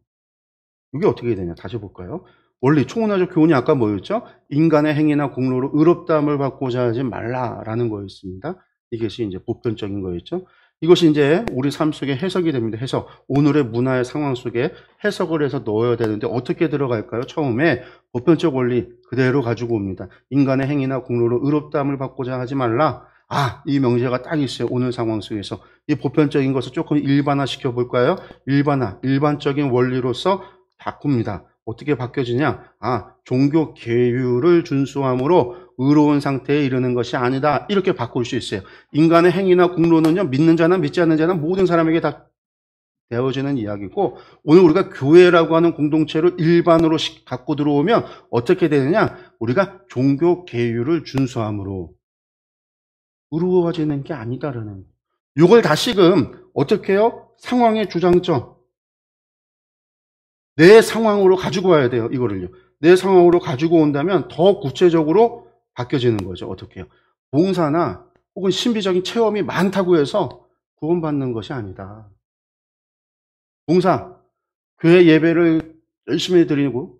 이게 어떻게 되냐? 다시 볼까요? 원리, 초문화적 교훈이 아까 뭐였죠? 인간의 행위나 공로로 의롭다함을 받고자 하지 말라라는 거였습니다. 이것이 이제 보편적인 거였죠. 이것이 이제 우리 삶 속에 해석이 됩니다. 해석. 오늘의 문화의 상황 속에 해석을 해서 넣어야 되는데 어떻게 들어갈까요? 처음에 보편적 원리 그대로 가지고 옵니다. 인간의 행위나 공로로 의롭다함을 받고자 하지 말라. 아, 이 명제가 딱 있어요. 오늘 상황 속에서. 이 보편적인 것을 조금 일반화 시켜볼까요? 일반적인 원리로서 바꿉니다. 어떻게 바뀌어지냐? 아, 종교 계율을 준수함으로 의로운 상태에 이르는 것이 아니다. 이렇게 바꿀 수 있어요. 인간의 행위나 공로는요, 믿는 자나 믿지 않는 자나 모든 사람에게 다 되어지는 이야기고, 오늘 우리가 교회라고 하는 공동체를 일반으로 갖고 들어오면 어떻게 되느냐? 우리가 종교 계율을 준수함으로 의로워지는 게 아니다라는 거예요. 이걸 다시금 어떻게 해요? 상황의 주장점. 내 상황으로 가지고 와야 돼요. 이거를요. 내 상황으로 가지고 온다면 더 구체적으로 바뀌어지는 거죠. 어떻게 해요? 봉사나 혹은 신비적인 체험이 많다고 해서 구원받는 것이 아니다. 봉사, 교회 예배를 열심히 드리고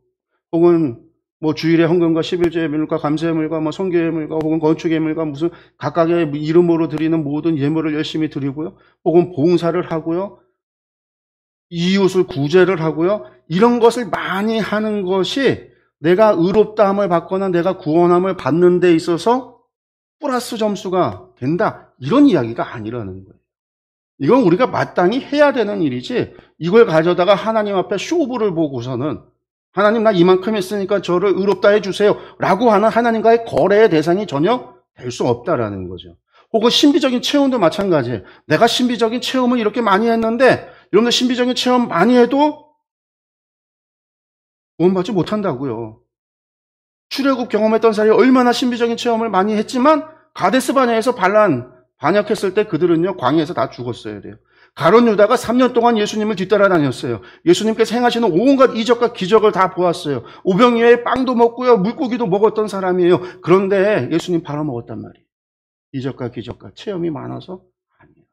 혹은 뭐 주일에 헌금과 11조 예물과 감사 예물과 뭐 선교 예물과 혹은 건축 예물과 무슨 각각의 이름으로 드리는 모든 예물을 열심히 드리고요. 혹은 봉사를 하고요. 이웃을 구제를 하고요. 이런 것을 많이 하는 것이 내가 의롭다함을 받거나 내가 구원함을 받는 데 있어서 플러스 점수가 된다. 이런 이야기가 아니라는 거예요. 이건 우리가 마땅히 해야 되는 일이지 이걸 가져다가 하나님 앞에 쇼부를 보고서는 하나님 나 이만큼 했으니까 저를 의롭다 해주세요 라고 하는 하나님과의 거래의 대상이 전혀 될 수 없다라는 거죠. 혹은 신비적인 체험도 마찬가지예요. 내가 신비적인 체험을 이렇게 많이 했는데 여러분들 신비적인 체험 많이 해도 구원받지 못한다고요. 출애굽 경험했던 사람이 얼마나 신비적인 체험을 많이 했지만 가데스 바네에서 반역했을 때 그들은요 광야에서 다 죽었어야 돼요. 가룟 유다가 3년 동안 예수님을 뒤따라다녔어요. 예수님께서 행하시는 온갖 이적과 기적을 다 보았어요. 오병이어에 빵도 먹고요 물고기도 먹었던 사람이에요. 그런데 예수님 팔아먹었단 말이에요. 이적과 기적과 체험이 많아서 아니에요.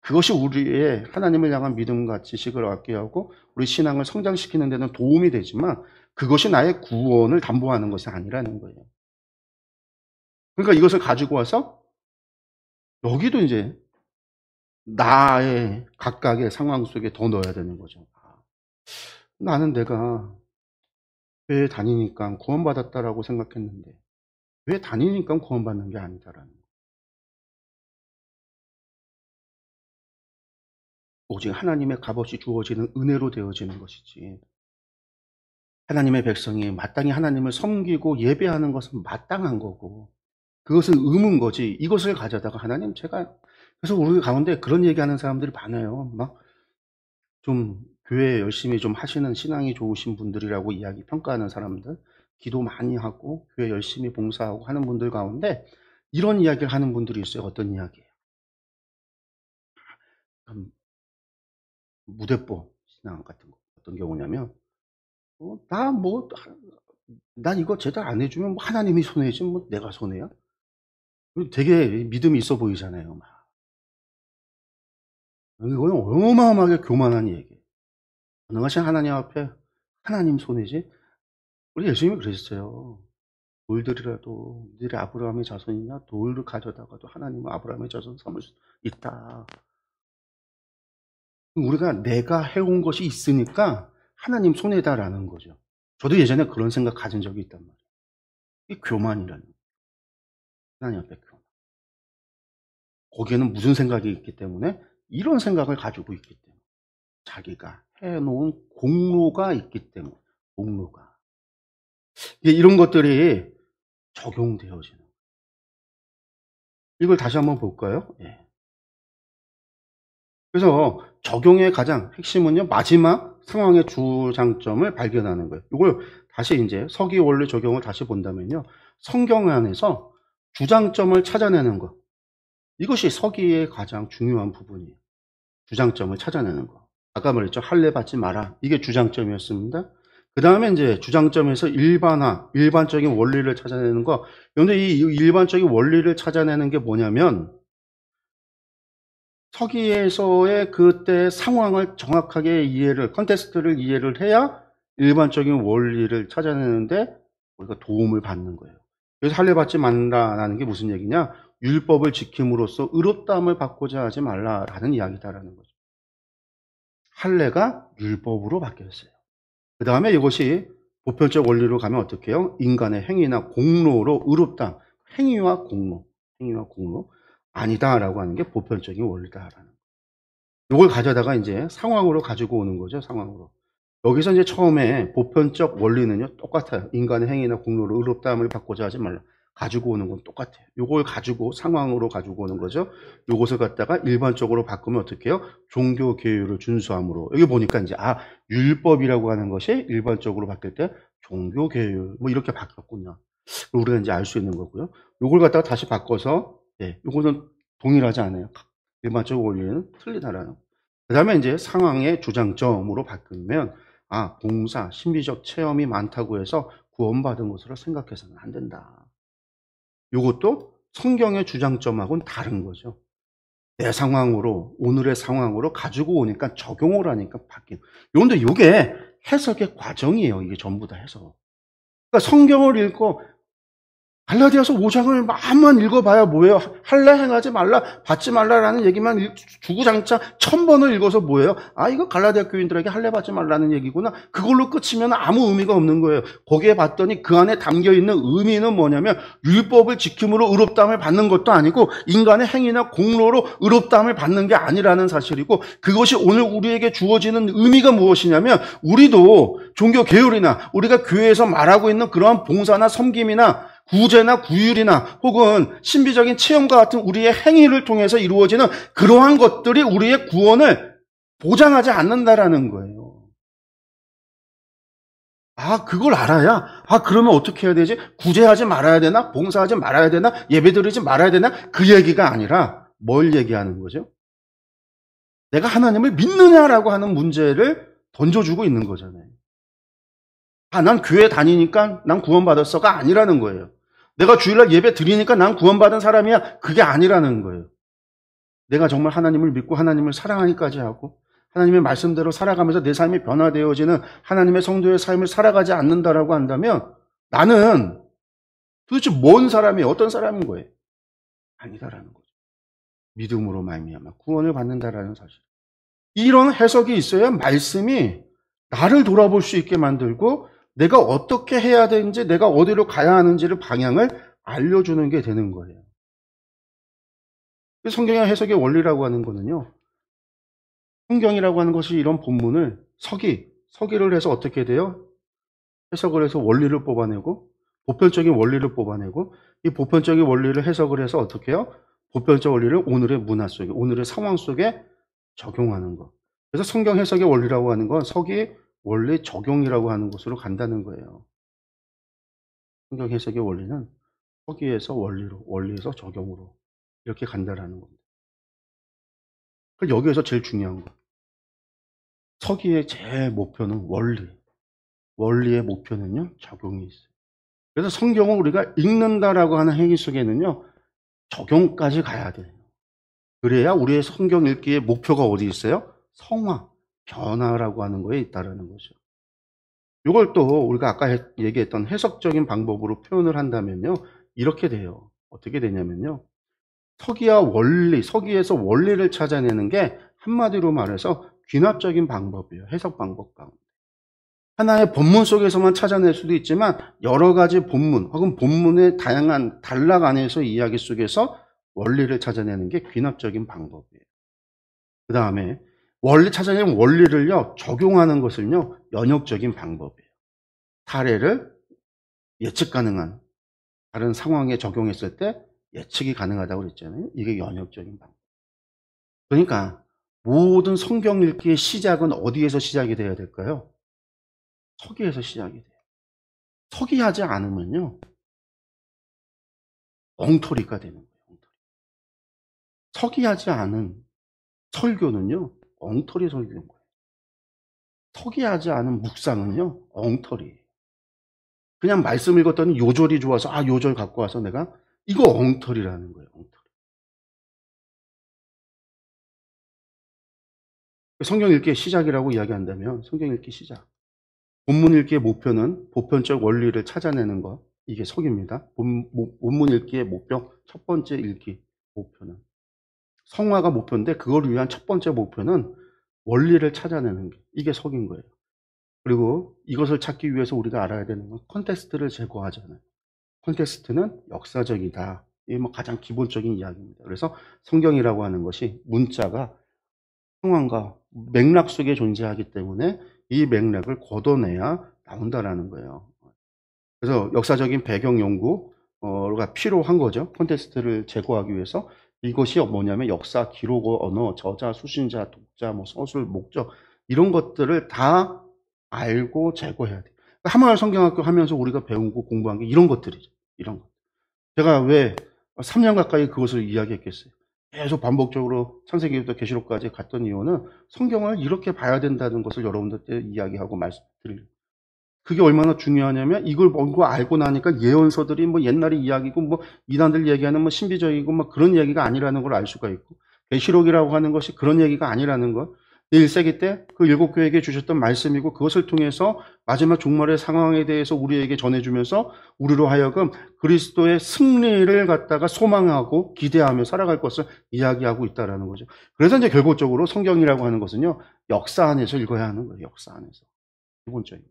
그것이 우리의 하나님을 향한 믿음과 지식을 얻게 하고 우리 신앙을 성장시키는 데는 도움이 되지만 그것이 나의 구원을 담보하는 것이 아니라는 거예요. 그러니까 이것을 가지고 와서 여기도 이제 나의 각각의 상황 속에 더 넣어야 되는 거죠. 나는 내가 교회 다니니까 구원받았다라고 생각했는데 왜 다니니까 구원받는 게 아니다라는 거예요. 오직 하나님의 값없이 주어지는 은혜로 되어지는 것이지. 하나님의 백성이 마땅히 하나님을 섬기고 예배하는 것은 마땅한 거고 그것은 의무인 거지. 이것을 가져다가 하나님 제가 그래서 우리 가운데 그런 얘기하는 사람들이 많아요. 막 좀 교회 열심히 좀 하시는 신앙이 좋으신 분들이라고 이야기 평가하는 사람들, 기도 많이 하고 교회 열심히 봉사하고 하는 분들 가운데 이런 이야기를 하는 분들이 있어요. 어떤 이야기예요? 무대뽀 신앙 같은 거. 어떤 경우냐면 난 이거 제대로 안 해주면 뭐 하나님이 손해지 뭐 내가 손해야? 되게 믿음이 있어 보이잖아요. 막. 이거는 어마어마하게 교만한 얘기예요. 전능하신 하나님 앞에 하나님 손해지? 우리 예수님이 그러셨어요. 돌들이라도 너희 아브라함의 자손이냐? 돌을 가져다가도 하나님은 아브라함의 자손 삼을 수 있다. 우리가 내가 해온 것이 있으니까 하나님 손해다라는 거죠. 저도 예전에 그런 생각 가진 적이 있단 말이에요. 이 교만이라는 거예요. 하나님 앞에 교만. 거기에는 무슨 생각이 있기 때문에 이런 생각을 가지고 있기 때문에 자기가 해놓은 공로가 있기 때문에 공로가 이런 것들이 적용되어지는. 이걸 다시 한번 볼까요? 예. 그래서 적용의 가장 핵심은요, 마지막 상황의 주장점을 발견하는 거예요. 이걸 다시 인제 서기 원리 적용을 다시 본다면요, 성경 안에서 주장점을 찾아내는 것. 이것이 서기의 가장 중요한 부분이에요. 주장점을 찾아내는 거. 아까 말했죠. 할례 받지 마라. 이게 주장점이었습니다. 그다음에 인제 주장점에서 일반적인 원리를 찾아내는 거. 그런데 이 일반적인 원리를 찾아내는 게 뭐냐면, 서기에서의 그때 상황을 정확하게 컨텍스트를 이해를 해야 일반적인 원리를 찾아내는데 우리가 도움을 받는 거예요. 그래서 할례 받지 말라라는 게 무슨 얘기냐? 율법을 지킴으로써 의롭다함을 받고자 하지 말라라는 이야기다라는 거죠. 할례가 율법으로 바뀌었어요. 그 다음에 이것이 보편적 원리로 가면 어떻게 해요? 인간의 행위나 공로로 의롭다. 행위와 공로 아니다라고 하는 게 보편적인 원리다라는 거예요. 이걸 가져다가 이제 상황으로 가지고 오는 거죠. 상황으로. 여기서 이제 처음에 보편적 원리는요, 똑같아요. 인간의 행위나 공로로 의롭다함을 받고자 하지 말라. 가지고 오는 건 똑같아요. 요걸 가지고 상황으로 가지고 오는 거죠. 요것을 갖다가 일반적으로 바꾸면 어떻게 해요? 종교 계율을 준수함으로. 여기 보니까 이제 율법이라고 하는 것이 일반적으로 바뀔 때 종교 계율 뭐 이렇게 바뀌었군요. 우리가 이제 알 수 있는 거고요. 요걸 갖다가 다시 바꿔서 요거는 동일하지 않아요. 일반적 원리는 틀리다라는. 그다음에 이제 상황의 주장점으로 바꾸면 봉사, 신비적 체험이 많다고 해서 구원받은 것으로 생각해서는 안 된다. 요것도 성경의 주장점하고는 다른 거죠. 내 상황으로, 오늘의 상황으로 가지고 오니까 적용을 하니까 바뀌는. 그런데 요게 해석의 과정이에요. 이게 전부 다 해석. 그러니까 성경을 읽고 갈라디아서 5장을 마음만 읽어봐야 뭐예요? 할례 행하지 말라, 받지 말라라는 얘기만 주구장창 1000번을 읽어서 뭐예요? 이거 갈라디아 교인들에게 할례 받지 말라는 얘기구나. 그걸로 끝이면 아무 의미가 없는 거예요. 거기에 봤더니 그 안에 담겨있는 의미는 뭐냐면 율법을 지킴으로 의롭다함을 받는 것도 아니고 인간의 행위나 공로로 의롭다함을 받는 게 아니라는 사실이고, 그것이 오늘 우리에게 주어지는 의미가 무엇이냐면 우리도 종교 계율이나 우리가 교회에서 말하고 있는 그러한 봉사나 섬김이나 구제나 구휼이나 혹은 신비적인 체험과 같은 우리의 행위를 통해서 이루어지는 그러한 것들이 우리의 구원을 보장하지 않는다라는 거예요. 그걸 알아야 그러면 어떻게 해야 되지? 구제하지 말아야 되나? 봉사하지 말아야 되나? 예배드리지 말아야 되나? 그 얘기가 아니라 뭘 얘기하는 거죠? 내가 하나님을 믿느냐라고 하는 문제를 던져주고 있는 거잖아요. 난 교회 다니니까 난 구원받았어가 아니라는 거예요. 내가 주일날 예배 드리니까 난 구원받은 사람이야. 그게 아니라는 거예요. 내가 정말 하나님을 믿고 하나님을 사랑하기까지 하고 하나님의 말씀대로 살아가면서 내 삶이 변화되어지는 하나님의 성도의 삶을 살아가지 않는다라고 한다면 나는 도대체 뭔 사람이에요? 어떤 사람인 거예요? 아니다라는 거죠. 믿음으로 말미암아 구원을 받는다라는 사실. 이런 해석이 있어야 말씀이 나를 돌아볼 수 있게 만들고 내가 어떻게 해야 되는지, 내가 어디로 가야 하는지를 방향을 알려주는 게 되는 거예요. 성경의 해석의 원리라고 하는 거는요, 성경이라고 하는 것이 이런 본문을 서기를 해서 어떻게 돼요? 해석을 해서 원리를 뽑아내고, 보편적인 원리를 뽑아내고, 이 보편적인 원리를 해석을 해서 어떻게 해요? 보편적 원리를 오늘의 문화 속에, 오늘의 상황 속에 적용하는 것. 그래서 성경 해석의 원리라고 하는 건 서기 원리 적용이라고 하는 것으로 간다는 거예요. 성경 해석의 원리는 서기에서 원리로, 원리에서 적용으로 이렇게 간다라는 겁니다. 그럼 여기에서 제일 중요한 거. 서기의 제 목표는 원리의 목표는요, 적용이 있어요. 그래서 성경을 우리가 읽는다라고 하는 행위 속에는요, 적용까지 가야 돼요. 그래야 우리의 성경 읽기의 목표가 어디 있어요? 성화, 변화라고 하는 거에 있다라는 거죠. 이걸 또 우리가 아까 얘기했던 해석적인 방법으로 표현을 한다면요, 이렇게 돼요. 어떻게 되냐면요, 서기에서 원리를 찾아내는 게 한마디로 말해서 귀납적인 방법이에요. 해석 방법 가운데. 하나의 본문 속에서만 찾아낼 수도 있지만 여러 가지 본문 혹은 본문의 다양한 단락 안에서 이야기 속에서 원리를 찾아내는 게 귀납적인 방법이에요. 그 다음에 찾아내는 원리를요, 적용하는 것은요, 연역적인 방법이에요. 사례를 예측 가능한 다른 상황에 적용했을 때 예측이 가능하다고 그랬잖아요. 이게 연역적인 방법. 그러니까 모든 성경 읽기의 시작은 어디에서 시작이 돼야 될까요? 서기에서 시작이 돼요. 서기하지 않으면요, 엉터리가 되는 거예요. 엉터리. 서기하지 않은 설교는요, 엉터리 설교인 거예요. 서기하지 않은 묵상은요, 엉터리예요. 그냥 말씀 읽었더니 요절이 좋아서 요절 갖고 와서 내가 이거 엉터리라는 거예요. 엉터리. 성경 읽기의 시작이라고 이야기한다면 성경 읽기 시작. 본문 읽기의 목표는 보편적 원리를 찾아내는 것. 이게 서기입니다. 본문 읽기의 목표, 첫 번째 읽기 목표는. 성화가 목표인데 그걸 위한 첫 번째 목표는 원리를 찾아내는 게 이게 서기인 거예요. 그리고 이것을 찾기 위해서 우리가 알아야 되는 건 컨텍스트를 제거하잖아요. 컨텍스트는 역사적이다. 이게 뭐 가장 기본적인 이야기입니다. 그래서 성경이라고 하는 것이 문자가 상황과 맥락 속에 존재하기 때문에 이 맥락을 걷어내야 나온다라는 거예요. 그래서 역사적인 배경 연구가 필요한 거죠. 콘텍스트를 제거하기 위해서. 이것이 뭐냐면 역사, 기록, 언어, 저자, 수신자, 독자, 뭐 서술, 목적 이런 것들을 다 알고 제거해야 돼요. 하마을 성경학교 하면서 우리가 배우고 공부한 게 이런 것들이죠. 이런 것. 제가 왜 3년 가까이 그것을 이야기했겠어요. 계속 반복적으로 창세기부터 계시록까지 갔던 이유는 성경을 이렇게 봐야 된다는 것을 여러분들께 이야기하고 말씀드리려고. 그게 얼마나 중요하냐면 이걸 뭔가 알고 나니까 예언서들이 뭐 옛날의 이야기고 뭐 이단들 얘기하는 뭐 신비적이고 뭐 그런 얘기가 아니라는 걸 알 수가 있고, 계시록이라고 하는 것이 그런 얘기가 아니라는 것. 1세기 때 그 일곱 교회에게 주셨던 말씀이고 그것을 통해서 마지막 종말의 상황에 대해서 우리에게 전해주면서 우리로 하여금 그리스도의 승리를 갖다가 소망하고 기대하며 살아갈 것을 이야기하고 있다는 거죠. 그래서 이제 결국적으로 성경이라고 하는 것은요, 역사 안에서 읽어야 하는 거예요. 역사 안에서. 기본적인.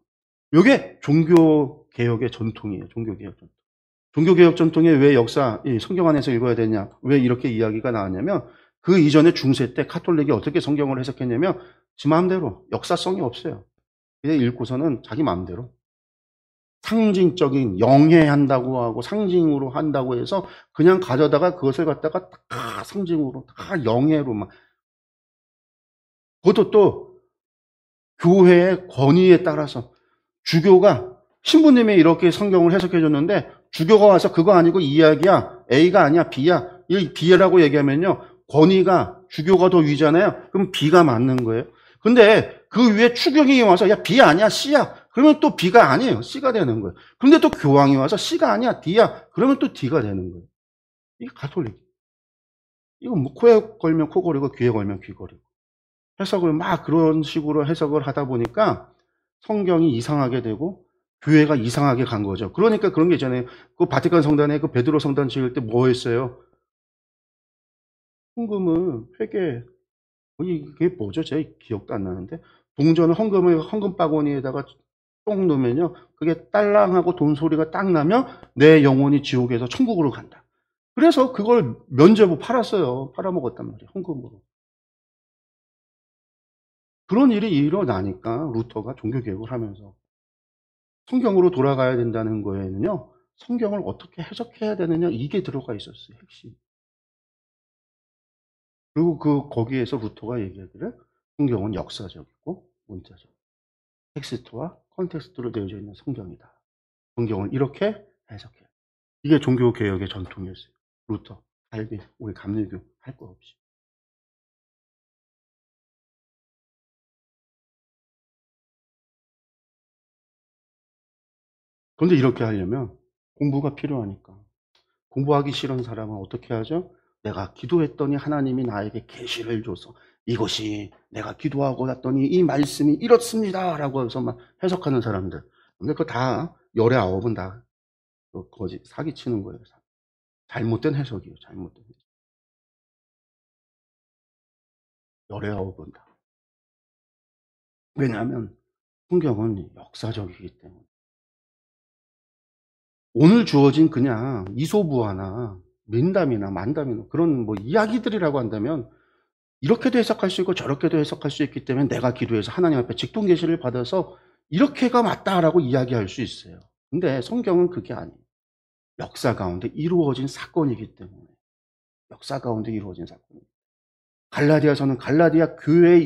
이게 종교개혁의 전통이에요. 종교개혁 전통. 종교개혁 전통에 왜 성경 안에서 읽어야 되냐, 왜 이렇게 이야기가 나왔냐면 그 이전에 중세 때 카톨릭이 어떻게 성경을 해석했냐면 지 마음대로, 역사성이 없어요. 그냥 읽고서는 자기 마음대로 상징적인, 영해한다고 하고 상징으로 한다고 해서 그냥 가져다가 그것을 갖다가 다 상징으로, 다 영해로 막. 그것도 또 교회의 권위에 따라서 주교가, 신부님이 이렇게 성경을 해석해 줬는데 주교가 와서 그거 아니고 이 이야기야, A가 아니야, B야. 이 B라고 얘기하면요, 권위가 주교가 더 위잖아요. 그럼 B가 맞는 거예요. 근데 그 위에 추경이 와서 야, B 아니야, C야. 그러면 또 B가 아니에요. C가 되는 거예요. 근데 또 교황이 와서 C가 아니야, D야. 그러면 또 D가 되는 거예요. 이게 가톨릭. 이거 뭐 코에 걸면 코 고리고 귀에 걸면 귀 고리고. 해석을 막 그런 식으로 해석을 하다 보니까 성경이 이상하게 되고 교회가 이상하게 간 거죠. 그러니까 그런 게 있잖아요. 그 바티칸 성단에 그 베드로 성단 지을 때 뭐 했어요? 헌금을 회계, 이게 뭐죠? 제 기억도 안 나는데 동전을 헌금 바구니에다가 똥 넣으면요, 그게 딸랑하고 돈 소리가 딱 나면 내 영혼이 지옥에서 천국으로 간다. 그래서 그걸 면죄부 팔았어요. 팔아먹었단 말이에요. 헌금으로. 그런 일이 일어나니까 루터가 종교개혁을 하면서 성경으로 돌아가야 된다는 거에는요, 성경을 어떻게 해석해야 되느냐, 이게 들어가 있었어요. 핵심. 그리고 거기에서 루터가 얘기하기를 성경은 역사적이고 문자적, 텍스트와 컨텍스트로 되어져 있는 성경이다. 성경을 이렇게 해석해. 이게 종교개혁의 전통이었어요. 루터, 칼빈, 우리 감리교 할 거 없이. 그런데 이렇게 하려면 공부가 필요하니까. 공부하기 싫은 사람은 어떻게 하죠? 내가 기도했더니 하나님이 나에게 계시를 줘서 이것이 내가 기도하고 났더니 이 말씀이 이렇습니다 라고 해서 막 해석하는 사람들. 근데 그거 다 열의 아홉은 다 거짓, 사기치는 거예요. 잘못된 해석이에요. 잘못된 해석. 열의 아홉은 다. 왜냐하면 성경은 역사적이기 때문에. 오늘 주어진 그냥 이소부화나 민담이나 만담이나 그런 뭐 이야기들이라고 한다면 이렇게도 해석할 수 있고 저렇게도 해석할 수 있기 때문에 내가 기도해서 하나님 앞에 직분 계시를 받아서 이렇게가 맞다라고 이야기할 수 있어요. 근데 성경은 그게 아니에요. 역사 가운데 이루어진 사건이기 때문에. 역사 가운데 이루어진 사건입니다. 갈라디아서는 갈라디아 교회에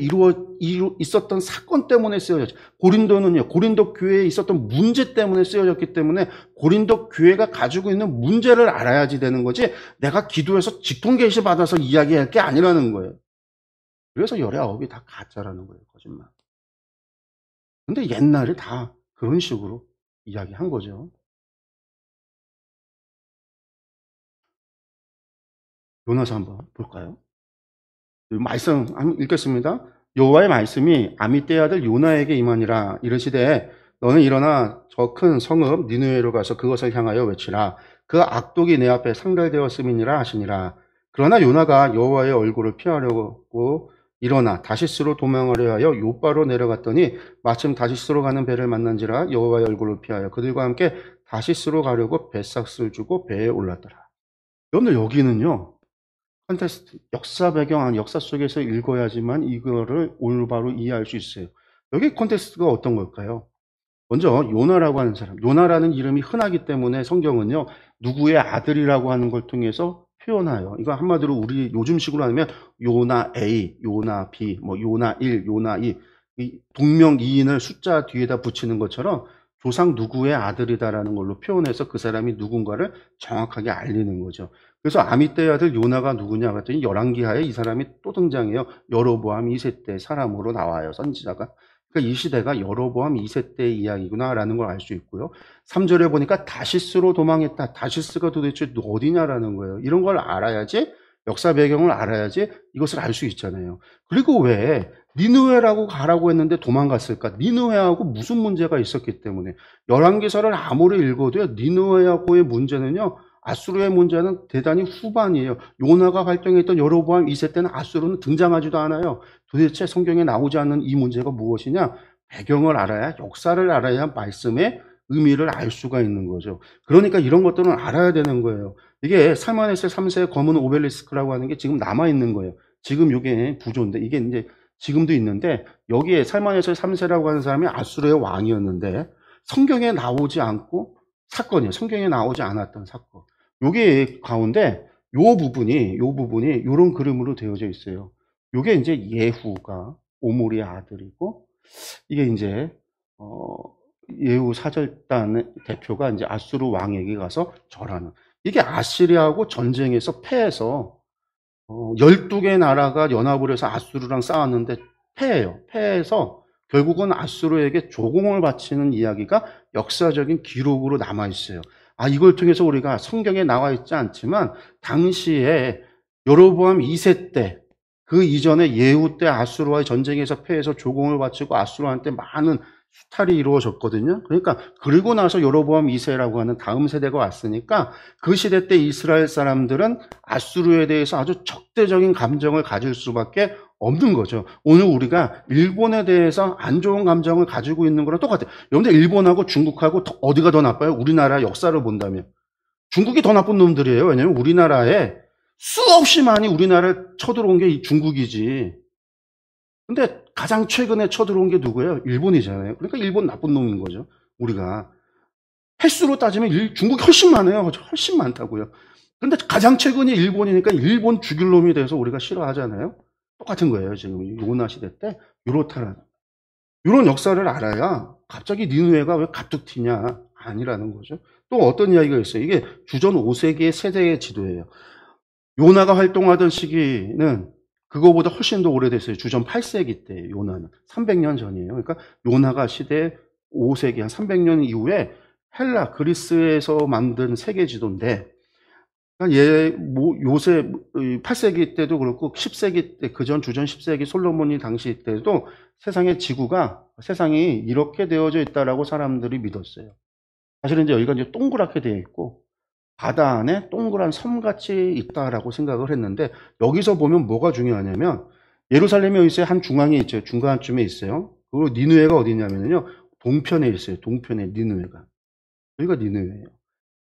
있었던 사건 때문에 쓰여졌죠. 고린도는요, 고린도 교회에 있었던 문제 때문에 쓰여졌기 때문에 고린도 교회가 가지고 있는 문제를 알아야지 되는 거지, 내가 기도해서 직통계시 받아서 이야기할 게 아니라는 거예요. 그래서 열의 아홉이 다 가짜라는 거예요. 거짓말. 근데 옛날에 다 그런 식으로 이야기한 거죠. 요나서 한번 볼까요? 말씀 한번 읽겠습니다. 여호와의 말씀이 아미떼의 아들 요나에게 임하니라. 이르시되 너는 일어나 저 큰 성읍 니느웨로 가서 그것을 향하여 외치라. 그 악독이 내 앞에 상달되었음이니라 하시니라. 그러나 요나가 여호와의 얼굴을 피하려고 일어나 다시스로 도망하려 하여 요바로 내려갔더니 마침 다시스로 가는 배를 만난지라 여호와의 얼굴을 피하여 그들과 함께 다시스로 가려고 뱃삭스를 주고 배에 올랐더라. 여러분들 여기는요, 컨테스트, 역사 배경, 역사 속에서 읽어야지만 이거를 올바로 이해할 수 있어요. 여기 컨텍스트가 어떤 걸까요? 먼저 요나라고 하는 사람, 요나라는 이름이 흔하기 때문에 성경은요, 누구의 아들이라고 하는 걸 통해서 표현해요. 이거 한마디로 우리 요즘식으로 하면 요나 A, 요나 B, 뭐 요나 1, 요나 2, 이 동명이인을 숫자 뒤에다 붙이는 것처럼 조상 누구의 아들이다라는 걸로 표현해서 그 사람이 누군가를 정확하게 알리는 거죠. 그래서 아미떼의 아들 요나가 누구냐 그랬더니 열왕기하에 이 사람이 또 등장해요. 여로보암 2세 때 사람으로 나와요, 선지자가. 그러니까 이 시대가 여로보암 2세 때의 이야기구나라는 걸 알 수 있고요. 3절에 보니까 다시스로 도망했다. 다시스가 도대체 어디냐라는 거예요. 이런 걸 알아야지, 역사 배경을 알아야지 이것을 알 수 있잖아요. 그리고 왜 니느웨라고 가라고 했는데 도망갔을까? 니느웨하고 무슨 문제가 있었기 때문에. 열왕기서를 아무리 읽어도요, 니느웨하고의 문제는요, 아수르의 문제는 대단히 후반이에요. 요나가 활동했던 여로보암 2세 때는 아수르는 등장하지도 않아요. 도대체 성경에 나오지 않는 이 문제가 무엇이냐? 배경을 알아야, 역사를 알아야 말씀의 의미를 알 수가 있는 거죠. 그러니까 이런 것들은 알아야 되는 거예요. 이게 살마네세 3세의 검은 오벨리스크라고 하는 게 지금 남아있는 거예요. 지금 이게 구조인데, 이게 이제 지금도 있는데, 여기에 살마네세 3세라고 하는 사람이 아수르의 왕이었는데, 성경에 나오지 않고 사건이에요. 성경에 나오지 않았던 사건. 요게 가운데 요 부분이 요런 그림으로 되어져 있어요. 요게 이제 예후가 오므리의 아들이고, 이게 이제 예후 사절단의 대표가 이제 아수르 왕에게 가서 절하는. 이게 아시리아하고 전쟁에서 패해서 12개 나라가 연합을 해서 아수르랑 싸웠는데 패해요. 패해서 결국은 아수르에게 조공을 바치는 이야기가 역사적인 기록으로 남아 있어요. 이걸 통해서 우리가 성경에 나와 있지 않지만 당시에 여로보암 2세 때, 그 이전에 예후 때 아수르와의 전쟁에서 패해서 조공을 바치고 아수르한테 많은 수탈이 이루어졌거든요. 그러니까 그리고 나서 여로보암 2세라고 하는 다음 세대가 왔으니까 그 시대 때 이스라엘 사람들은 아수르에 대해서 아주 적대적인 감정을 가질 수밖에 없는 거죠. 오늘 우리가 일본에 대해서 안 좋은 감정을 가지고 있는 거랑 똑같아요. 여러분들 일본하고 중국하고 어디가 더 나빠요? 우리나라 역사를 본다면 중국이 더 나쁜 놈들이에요. 왜냐하면 우리나라에 수없이 많이 우리나라를 쳐들어온 게 중국이지. 근데 가장 최근에 쳐들어온 게 누구예요? 일본이잖아요. 그러니까 일본 나쁜 놈인 거죠. 우리가 횟수로 따지면 중국이 훨씬 많아요. 훨씬 많다고요. 근데 가장 최근이 일본이니까 일본 죽일 놈이 돼서 우리가 싫어하잖아요. 똑같은 거예요. 지금 요나 시대 때 이렇다라는, 이런 역사를 알아야 갑자기 니느웨가 왜 가뜩 튀냐 아니라는 거죠. 또 어떤 이야기가 있어요. 이게 주전 5세기의 세대의 지도예요. 요나가 활동하던 시기는 그거보다 훨씬 더 오래됐어요. 주전 8세기 때 요나는 300년 전이에요. 그러니까 요나가 시대 5세기 한 300년 이후에 헬라 그리스에서 만든 세계 지도인데, 요새 8세기 때도 그렇고 10세기 때, 그전 주전 10세기 솔로몬이 당시 때도 세상이 이렇게 되어져 있다라고 사람들이 믿었어요. 사실은 이제 여기가 이제 동그랗게 되어 있고 바다 안에 동그란 섬같이 있다라고 생각을 했는데, 여기서 보면 뭐가 중요하냐면 예루살렘에 있어요. 한 중앙에 있죠. 중간쯤에 있어요. 그리고 니느웨가 어디냐면요, 동편에 있어요. 동편에 니느웨가. 여기가 니느웨예요.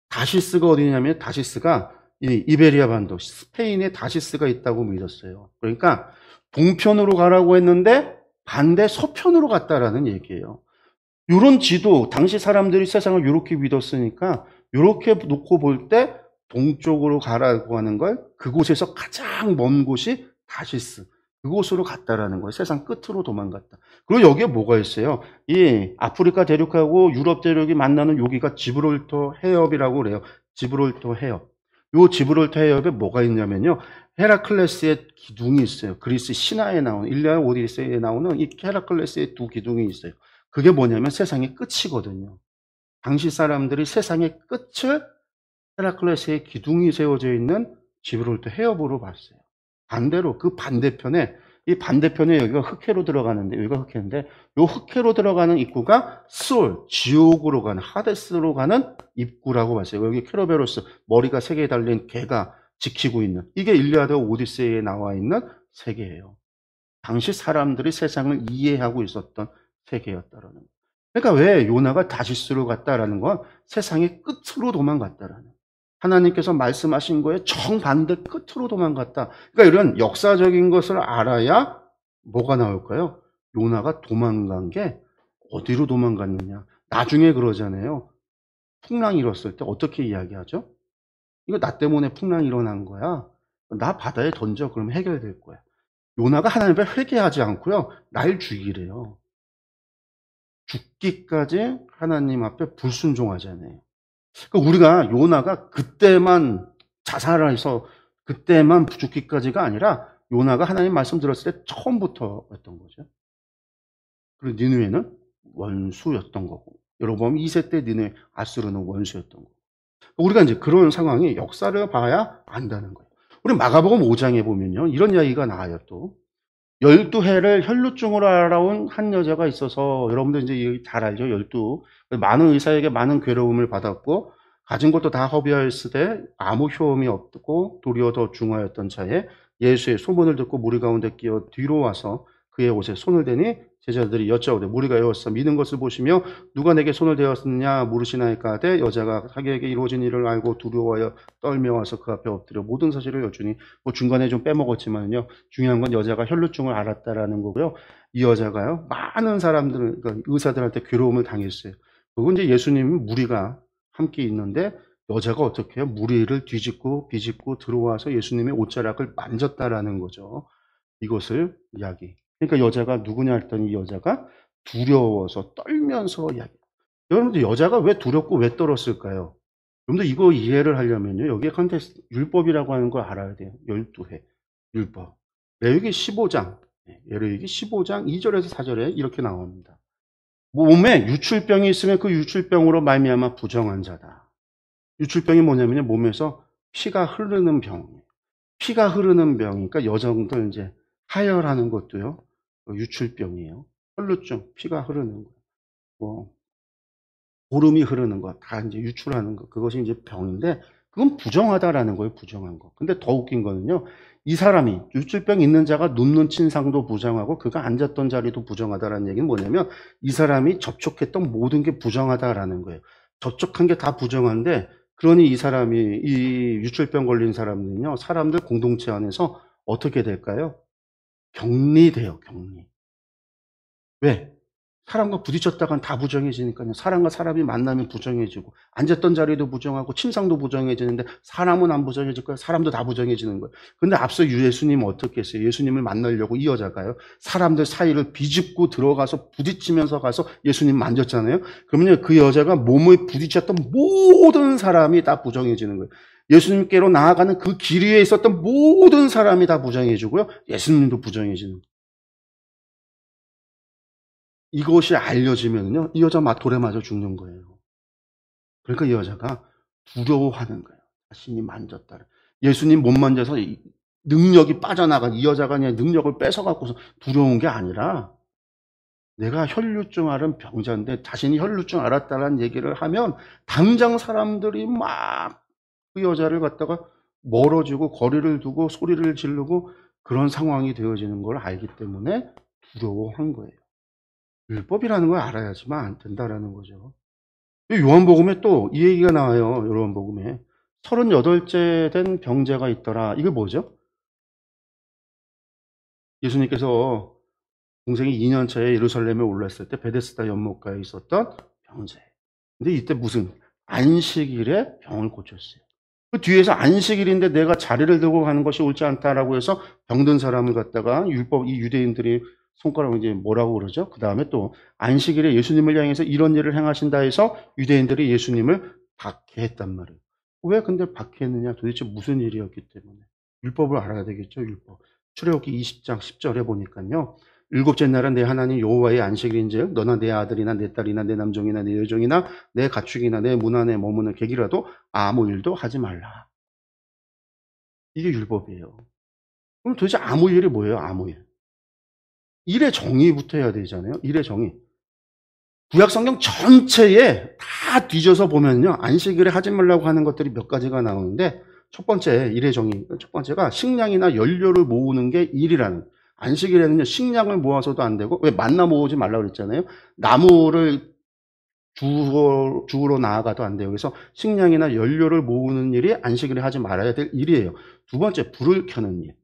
다시스가 어디냐면 다시스가 이베리아 반도 스페인에 다시스가 있다고 믿었어요. 그러니까 동편으로 가라고 했는데 반대 서편으로 갔다라는 얘기예요. 요런 지도, 당시 사람들이 세상을 요렇게 믿었으니까 요렇게 놓고 볼 때 동쪽으로 가라고 하는 걸, 그곳에서 가장 먼 곳이 다시스, 그곳으로 갔다라는 거예요. 세상 끝으로 도망갔다. 그리고 여기에 뭐가 있어요? 이 아프리카 대륙하고 유럽 대륙이 만나는 여기가 지브롤터 해협이라고 그래요. 지브롤터 해협. 요 지브롤터 해협에 뭐가 있냐면요, 헤라클레스의 기둥이 있어요. 그리스 신화에 나오는, 일리아드 오디세이에 나오는 이 헤라클레스의 두 기둥이 있어요. 그게 뭐냐면 세상의 끝이거든요. 당시 사람들이 세상의 끝을 헤라클레스의 기둥이 세워져 있는 지브롤터 해협으로 봤어요. 반대로 그 반대편에, 이 반대편에 여기가 흑해로 들어가는데, 여기가 흑해인데, 요 흑해로 들어가는 입구가 수올, 지옥으로 가는, 하데스로 가는 입구라고 봤어요. 여기 케로베로스, 머리가 세 개 달린 개가 지키고 있는, 이게 일리아드 오디세이에 나와 있는 세계예요. 당시 사람들이 세상을 이해하고 있었던 세계였다라는 거예요. 그러니까 왜 요나가 다시스로 갔다라는 건 세상의 끝으로 도망갔다라는 거예요. 하나님께서 말씀하신 거에 정반대 끝으로 도망갔다. 그러니까 이런 역사적인 것을 알아야 뭐가 나올까요? 요나가 도망간 게 어디로 도망갔느냐. 나중에 그러잖아요. 풍랑이 일었을 때 어떻게 이야기하죠? 이거 나 때문에 풍랑이 일어난 거야. 나 바다에 던져. 그러면 해결될 거야. 요나가 하나님 앞에 회개하지 않고요, 날 죽이래요. 죽기까지 하나님 앞에 불순종하잖아요. 그러니까 우리가 요나가 그때만 자살해서 그때만 죽기까지가 아니라 요나가 하나님 말씀 들었을 때 처음부터였던 거죠. 그리고 니느웨는 원수였던 거고, 여러분 보면 2세 때 니느웨, 아수르는 원수였던 거고. 우리가 이제 그런 상황이 역사를 봐야 안다는 거예요. 우리 마가복음 5장에 보면요, 이런 이야기가 나와요. 또 12해를 혈루증으로 알아온 한 여자가 있어서, 여러분들 이제 잘 알죠. 12. 많은 의사에게 많은 괴로움을 받았고 가진 것도 다 허비하였으되 아무 효험이 없고 도리어 더 중하였던 차에 예수의 소문을 듣고 무리 가운데 끼어 뒤로 와서 그의 옷에 손을 대니 제자들이 여짜오되 무리가 에워싸 믿는 것을 보시며 누가 내게 손을 대었느냐 물으시나이까 하되 여자가 자기에게 이루어진 일을 알고 두려워하여 떨며 와서 그 앞에 엎드려 모든 사실을 여쭈니, 뭐 중간에 좀 빼먹었지만요, 중요한 건 여자가 혈루증을 알았다라는 거고요. 이 여자가요, 많은 사람들, 그러니까 의사들한테 괴로움을 당했어요. 그리고 이제 예수님 무리가 함께 있는데 여자가 어떻게 해요? 무리를 뒤집고 비집고 들어와서 예수님의 옷자락을 만졌다라는 거죠. 이것을 이야기. 그러니까 여자가 누구냐 했더니 이 여자가 두려워서 떨면서 이야기. 여러분들 여자가 왜 두렵고 왜 떨었을까요? 여러분들 이거 이해를 하려면요, 여기에 컨텍스트, 율법이라고 하는 걸 알아야 돼요. 12회 율법. 레위기 15장, 레위기 15장 2절에서 4절에 이렇게 나옵니다. 몸에 유출병이 있으면 그 유출병으로 말미암아 부정한 자다. 유출병이 뭐냐면요, 몸에서 피가 흐르는 병. 피가 흐르는 병이니까 여성들 이제 하혈하는 것도요, 유출병이에요. 혈루증, 피가 흐르는 거. 뭐 고름이 흐르는 거, 다 이제 유출하는 거. 그것이 이제 병인데 그건 부정하다라는 거예요, 부정한 거. 근데 더 웃긴 거는요, 이 사람이 유출병 있는 자가 눕는 침상도 부정하고 그가 앉았던 자리도 부정하다라는 얘기는 뭐냐면 이 사람이 접촉했던 모든 게 부정하다라는 거예요. 접촉한 게 다 부정한데, 그러니 이 사람이, 이 유출병 걸린 사람은요, 사람들 공동체 안에서 어떻게 될까요? 격리돼요, 격리. 왜? 사람과 부딪혔다간 다 부정해지니까요. 사람과 사람이 만나면 부정해지고, 앉았던 자리도 부정하고, 침상도 부정해지는데, 사람은 안 부정해질 거예요. 사람도 다 부정해지는 거예요. 근데 앞서 예수님은 어떻게 했어요? 예수님을 만나려고 이 여자가요, 사람들 사이를 비집고 들어가서 부딪히면서 가서 예수님 만졌잖아요. 그러면 그 여자가 몸을 부딪혔던 모든 사람이 다 부정해지는 거예요. 예수님께로 나아가는 그 길 위에 있었던 모든 사람이 다 부정해지고요. 예수님도 부정해지는 거예요. 이것이 알려지면요, 이 여자 돌에 맞아 죽는 거예요. 그러니까 이 여자가 두려워하는 거예요. 자신이 만졌다. 예수님 못 만져서 능력이 빠져나간 이 여자가 그냥 능력을 뺏어갖고서 두려운 게 아니라, 내가 혈루증 앓은 병자인데 자신이 혈루증 앓았다는 얘기를 하면 당장 사람들이 막 그 여자를 갖다가 멀어지고 거리를 두고 소리를 지르고 그런 상황이 되어지는 걸 알기 때문에 두려워한 거예요. 율법이라는 걸 알아야지만 안 된다라는 거죠. 요한복음에 또 이 얘기가 나와요. 요한복음에 38째 된 병자가 있더라. 이게 뭐죠? 예수님께서 동생이 2년 차에 예루살렘에 올랐을 때 베데스다 연못가에 있었던 병자예요. 근데 이때 무슨 안식일에 병을 고쳤어요. 그 뒤에서 안식일인데 내가 자리를 들고 가는 것이 옳지 않다라고 해서 병든 사람을 갖다가 율법, 이 유대인들이 손가락으로 이제 뭐라고 그러죠? 그 다음에 또 안식일에 예수님을 향해서 이런 일을 행하신다 해서 유대인들이 예수님을 박해했단 말이에요. 왜 근데 박해했느냐? 도대체 무슨 일이었기 때문에. 율법을 알아야 되겠죠, 율법. 출애굽기 20장 10절에 보니까요. 일곱째 날은 내 하나님 여호와의 안식일인즉 너나 내 아들이나 내 딸이나 내 남종이나 내 여종이나 내 가축이나 내 문 안에 머무는 객이라도 아무 일도 하지 말라. 이게 율법이에요. 그럼 도대체 아무 일이 뭐예요? 아무 일. 일의 정의부터 해야 되잖아요. 일의 정의. 구약 성경 전체에 다 뒤져서 보면요. 안식일에 하지 말라고 하는 것들이 몇 가지가 나오는데 첫 번째 일의 정의. 첫 번째가 식량이나 연료를 모으는 게 일이라는. 안식일에는요. 식량을 모아서도 안 되고 왜 만나 모으지 말라고 그랬잖아요. 나무를 주우러 나아가도 안 돼요. 그래서 식량이나 연료를 모으는 일이 안식일에 하지 말아야 될 일이에요. 두 번째 불을 켜는 일.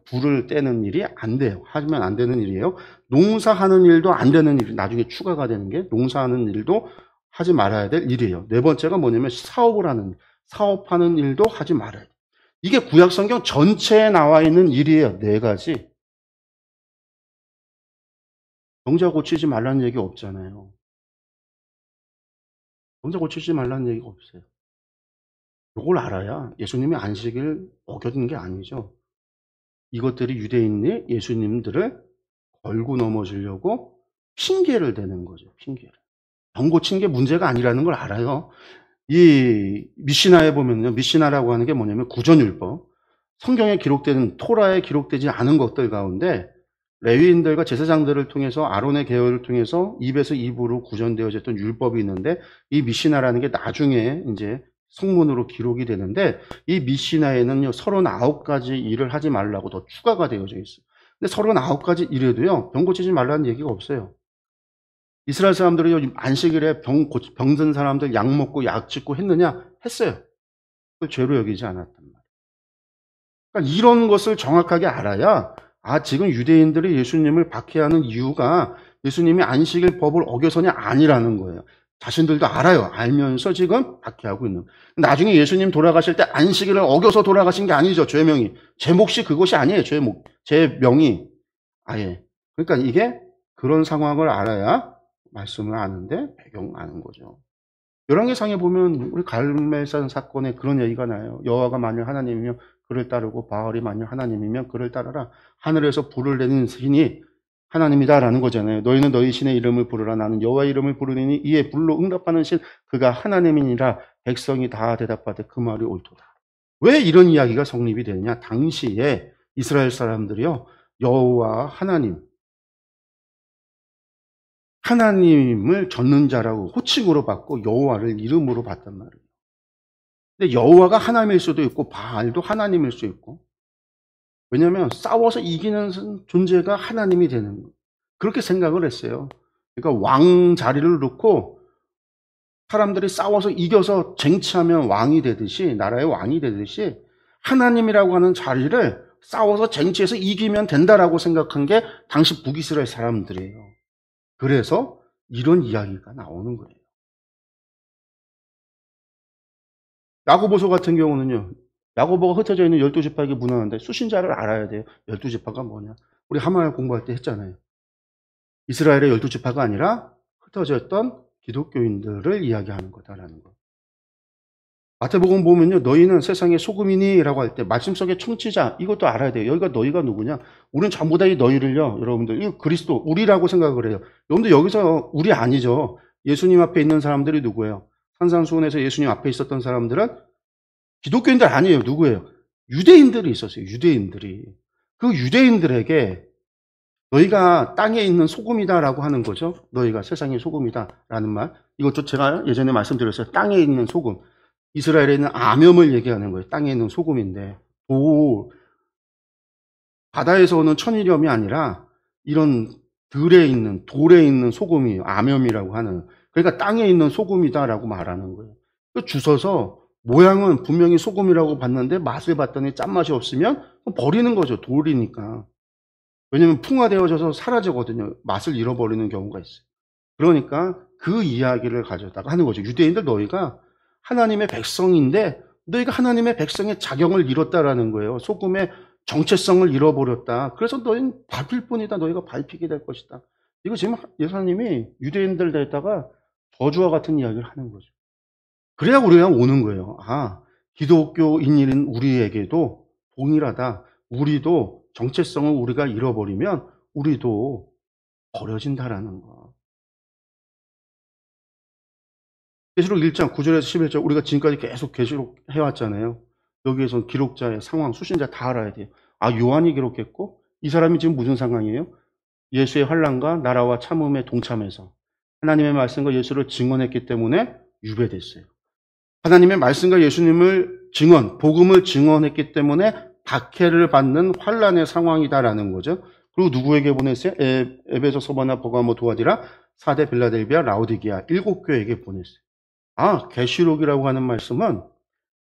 불을 떼는 일이 안 돼요. 하면 안 되는 일이에요. 농사하는 일도 안 되는 일이 나중에 추가가 되는 게 농사하는 일도 하지 말아야 될 일이에요. 네 번째가 뭐냐면 사업을 하는 일. 사업하는 일도 하지 말아야 돼요. 이게 구약 성경 전체에 나와 있는 일이에요. 네 가지. 병자 고치지 말라는 얘기 없잖아요. 병자 고치지 말라는 얘기가 없어요. 이걸 알아야 예수님이 안식일 어겼는 게 아니죠. 이것들이 유대인이 예수님들을 걸고 넘어지려고 핑계를 대는 거죠. 핑계를. 병 고친 게 문제가 아니라는 걸 알아요. 이 미시나에 보면요. 미시나라고 하는 게 뭐냐면 구전율법. 성경에 기록되는 토라에 기록되지 않은 것들 가운데 레위인들과 제사장들을 통해서 아론의 계열을 통해서 입에서 입으로 구전되어졌던 율법이 있는데 이 미시나라는 게 나중에 이제 성문으로 기록이 되는데 이 미시나에는요 39가지 일을 하지 말라고 더 추가가 되어져 있어요. 근데 39가지 일에도요 병 고치지 말라는 얘기가 없어요. 이스라엘 사람들이 안식일에 병든 사람들 약 먹고 약 짓고 했느냐? 했어요. 그걸 죄로 여기지 않았단 말이에요. 그러니까 이런 것을 정확하게 알아야 지금 유대인들이 예수님을 박해하는 이유가 예수님이 안식일 법을 어겨서냐 아니라는 거예요. 자신들도 알아요. 알면서 지금 박해하고 있는. 나중에 예수님 돌아가실 때 안식일을 어겨서 돌아가신 게 아니죠. 죄명이. 제 몫이 그것이 아니에요. 제 명이. 아예. 그러니까 이게 그런 상황을 알아야 말씀을 아는데 배경 아는 거죠. 열왕기상에 보면 우리 갈멜산 사건에 그런 얘기가 나요. 여호와가 만일 하나님이면 그를 따르고 바알이 만일 하나님이면 그를 따르라. 하늘에서 불을 내는 신이 하나님이다라는 거잖아요. 너희는 너희 신의 이름을 부르라. 나는 여호와의 이름을 부르니 이에 불로 응답하는 신 그가 하나님이니라. 백성이 다 대답하되 그 말이 옳도다. 왜 이런 이야기가 성립이 되느냐? 당시에 이스라엘 사람들이요 여호와 하나님을 좇는 자라고 호칭으로 받고 여호와를 이름으로 봤단 말이에요. 근데 여호와가 하나님일 수도 있고 바알도 하나님일 수 있고 왜냐하면 싸워서 이기는 존재가 하나님이 되는 거예요. 그렇게 생각을 했어요. 그러니까 왕 자리를 놓고 사람들이 싸워서 이겨서 쟁취하면 왕이 되듯이 나라의 왕이 되듯이 하나님이라고 하는 자리를 싸워서 쟁취해서 이기면 된다라고 생각한 게 당시 북이스라엘 사람들이에요. 그래서 이런 이야기가 나오는 거예요. 야고보서 같은 경우는요. 야고보가 흩어져 있는 12지파에게 문하는데 수신자를 알아야 돼요. 12지파가 뭐냐. 우리 하말 공부할 때 했잖아요. 이스라엘의 12지파가 아니라 흩어져 있던 기독교인들을 이야기하는 거다라는 거. 마태복음 보면요. 너희는 세상의 소금이니 라고 할 때 말씀 속의 청취자 이것도 알아야 돼요. 여기가 너희가 누구냐. 우리는 전부 다 이 너희를요. 여러분들 이거 그리스도 우리라고 생각을 해요. 여러분들 여기서 우리 아니죠. 예수님 앞에 있는 사람들이 누구예요? 산상수훈에서 예수님 앞에 있었던 사람들은 기독교인들 아니에요. 누구예요? 유대인들이 있었어요. 유대인들이. 그 유대인들에게 너희가 땅에 있는 소금이다라고 하는 거죠. 너희가 세상의 소금이다라는 말. 이것도 제가 예전에 말씀드렸어요. 땅에 있는 소금. 이스라엘에 있는 암염을 얘기하는 거예요. 땅에 있는 소금인데 바다에서 오는 천일염이 아니라 이런 들에 있는 돌에 있는 소금이 암염이라고 하는 그러니까 땅에 있는 소금이다라고 말하는 거예요. 주워서 모양은 분명히 소금이라고 봤는데 맛을 봤더니 짠맛이 없으면 버리는 거죠. 돌이니까. 왜냐면 풍화되어져서 사라지거든요. 맛을 잃어버리는 경우가 있어요. 그러니까 그 이야기를 가져다가 하는 거죠. 유대인들 너희가 하나님의 백성인데 너희가 하나님의 백성의 자격을 잃었다라는 거예요. 소금의 정체성을 잃어버렸다. 그래서 너희는 밟힐 뿐이다. 너희가 밟히게 될 것이다. 이거 지금 예수님이 유대인들 데다가 저주와 같은 이야기를 하는 거죠. 그래야 우리가 오는 거예요. 아, 기독교인인 우리에게도 동일하다. 우리도 정체성을 우리가 잃어버리면 우리도 버려진다라는 거. 계시록 1장 9절에서 11절 우리가 지금까지 계속 계시록 해왔잖아요. 여기에서 기록자의 상황, 수신자 다 알아야 돼요. 아, 요한이 기록했고 이 사람이 지금 무슨 상황이에요? 예수의 환난과 나라와 참음에 동참해서 하나님의 말씀과 예수를 증언했기 때문에 유배됐어요. 하나님의 말씀과 예수님을 복음을 증언했기 때문에 박해를 받는 환난의 상황이다라는 거죠. 그리고 누구에게 보냈어요? 에베소, 서바나, 버가모, 도아디라, 사대, 빌라델비아, 라오디게아 7교회에게 보냈어요. 아, 계시록이라고 하는 말씀은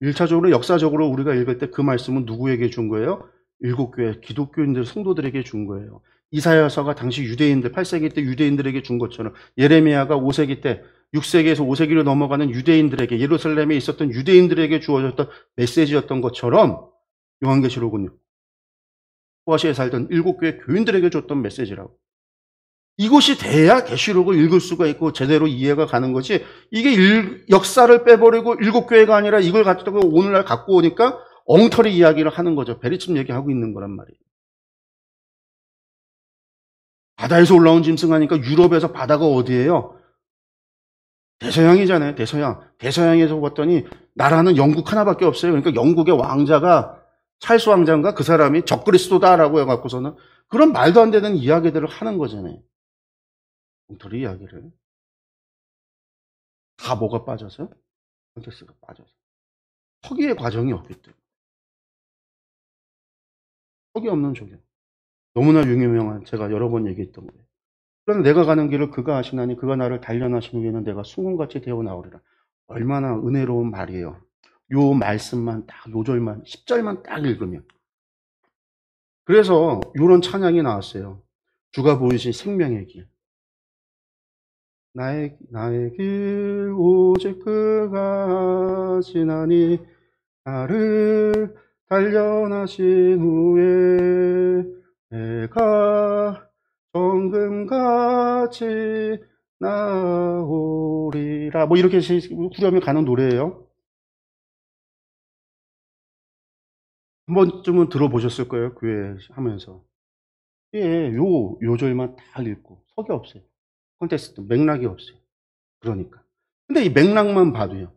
1차적으로 역사적으로 우리가 읽을 때 그 말씀은 누구에게 준 거예요? 7교회 기독교인들 성도들에게 준 거예요. 이사야서가 당시 유대인들 8세기 때 유대인들에게 준 것처럼 예레미야가 5세기 때 6세기에서 5세기로 넘어가는 유대인들에게 예루살렘에 있었던 유대인들에게 주어졌던 메시지였던 것처럼 요한계시록은요. 소아시아에 살던 7교회 교인들에게 줬던 메시지라고. 이것이 돼야 계시록을 읽을 수가 있고 제대로 이해가 가는 거지. 이게 역사를 빼버리고 7교회가 아니라 이걸 갖다가 오늘날 갖고 오니까 엉터리 이야기를 하는 거죠. 베리침 얘기하고 있는 거란 말이에요. 바다에서 올라온 짐승하니까 유럽에서 바다가 어디예요? 대서양이잖아요. 대서양. 대서양에서 봤더니 나라는 영국 하나밖에 없어요. 그러니까 영국의 왕자가 찰스 왕자인가 그 사람이 적그리스도다라고 해갖고서는 그런 말도 안 되는 이야기들을 하는 거잖아요. 엉터리 이야기를. 다 뭐가 빠져서? 컨텍스트가 빠져서. 허기의 과정이 없기 때문에. 허기 없는 조경. 너무나 유명한 제가 여러 번 얘기했던 거예요. 그러나 내가 가는 길을 그가 아시나니 그가 나를 단련하신 후에는 내가 순금같이 되어 나오리라. 얼마나 은혜로운 말이에요. 요 말씀만 딱, 요 절만, 10절만 딱 읽으면. 그래서 요런 찬양이 나왔어요. 주가 보이신 생명의 길. 나의 길 오직 그가 아시나니 나를 단련하신 후에 내가 정금같이 나오리라. 뭐 이렇게 후렴이 가는 노래예요. 한 번쯤은 들어보셨을 거예요. 교회 하면서. 예, 요 절만 다 읽고 석이 없어요. 콘텍스트 맥락이 없어요. 그러니까. 근데 이 맥락만 봐도요.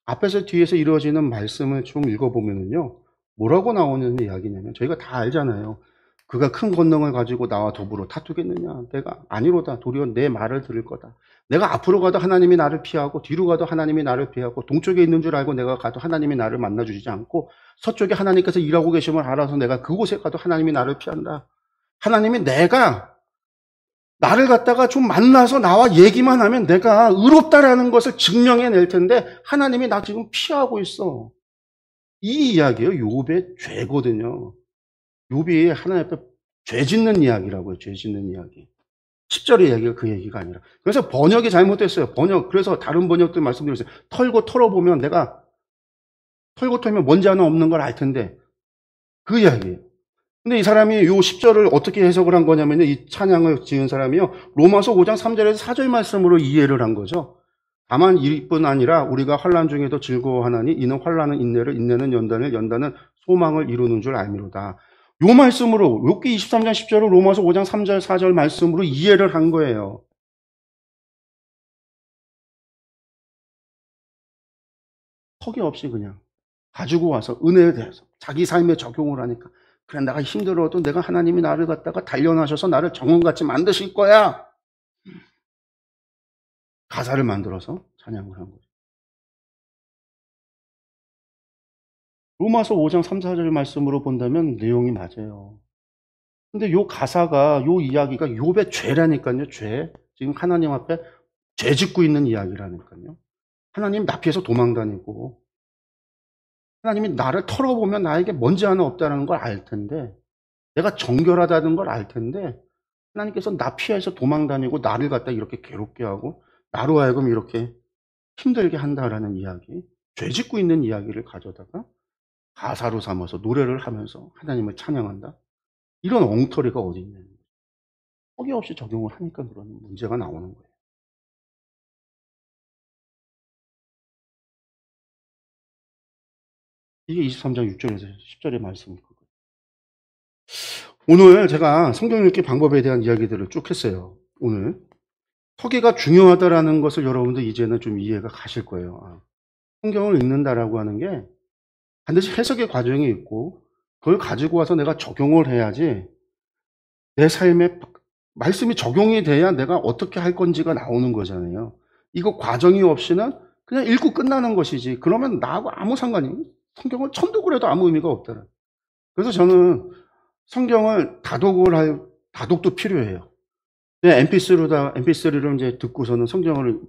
앞에서 뒤에서 이루어지는 말씀을 좀 읽어보면은요. 뭐라고 나오는 이야기냐면 저희가 다 알잖아요. 그가 큰 권능을 가지고 나와 더불어 다투겠느냐. 내가 아니로다. 도리어 내 말을 들을 거다. 내가 앞으로 가도 하나님이 나를 피하고 뒤로 가도 하나님이 나를 피하고 동쪽에 있는 줄 알고 내가 가도 하나님이 나를 만나주지 않고 서쪽에 하나님께서 일하고 계심을 알아서 내가 그곳에 가도 하나님이 나를 피한다. 하나님이 나를 갖다가 좀 만나서 나와 얘기만 하면 내가 의롭다라는 것을 증명해낼 텐데 하나님이 나 지금 피하고 있어. 이 이야기예요. 욥의 죄거든요. 욥이 하나님 앞에 죄 짓는 이야기라고요. 죄 짓는 이야기. 10절의 이야기가 그 얘기가 아니라. 그래서 번역이 잘못됐어요. 그래서 다른 번역들 말씀드렸어요. 털고 털어보면 내가 털고 털면 먼지 하나 없는 걸 알 텐데 그 이야기예요. 근데 이 사람이 요 10절을 어떻게 해석을 한 거냐면요. 이 찬양을 지은 사람이요. 로마서 5장 3절에서 4절 말씀으로 이해를 한 거죠. 다만 이뿐 아니라 우리가 환난 중에도 즐거워하나니 이는 환난은 인내를 인내는 연단을 연단은 소망을 이루는 줄 알미로다. 요 말씀으로 욥기 23장 10절을 로마서 5장 3절 4절 말씀으로 이해를 한 거예요. 허기 없이 그냥 가지고 와서 은혜에 대해서 자기 삶에 적용을 하니까 그래 내가 힘들어도 내가 하나님이 나를 갖다가 단련하셔서 나를 정원같이 만드실 거야. 가사를 만들어서 찬양을 한 거죠. 로마서 5장 3, 4절 말씀으로 본다면 내용이 맞아요. 근데 요 가사가 요 이야기가 욥의 죄라니까요. 죄. 지금 하나님 앞에 죄 짓고 있는 이야기라니까요. 하나님 나 피해서 도망다니고 하나님이 나를 털어보면 나에게 먼지 하나 없다는 걸 알 텐데 내가 정결하다는 걸 알 텐데 하나님께서 나 피해서 도망 다니고 나를 갖다 이렇게 괴롭게 하고 나로 하여금 이렇게 힘들게 한다라는 이야기, 죄 짓고 있는 이야기를 가져다가 가사로 삼아서 노래를 하면서 하나님을 찬양한다? 이런 엉터리가 어디 있냐는 거예요. 허기 없이 적용을 하니까 그런 문제가 나오는 거예요. 이게 23장 6절에서 10절의 말씀이 그거예요. 오늘 제가 성경 읽기 방법에 대한 이야기들을 쭉 했어요. 오늘 서기가 중요하다라는 것을 여러분들 이제는 좀 이해가 가실 거예요. 성경을 읽는다라고 하는 게 반드시 해석의 과정이 있고 그걸 가지고 와서 내가 적용을 해야지 내 삶에 말씀이 적용이 돼야 내가 어떻게 할 건지가 나오는 거잖아요. 이거 과정이 없이는 그냥 읽고 끝나는 것이지. 그러면 나하고 아무 상관이, 성경을 천독을 해도 아무 의미가 없더라. 그래서 저는 성경을 다독도 필요해요. MP3로 이제 듣고서는 성경을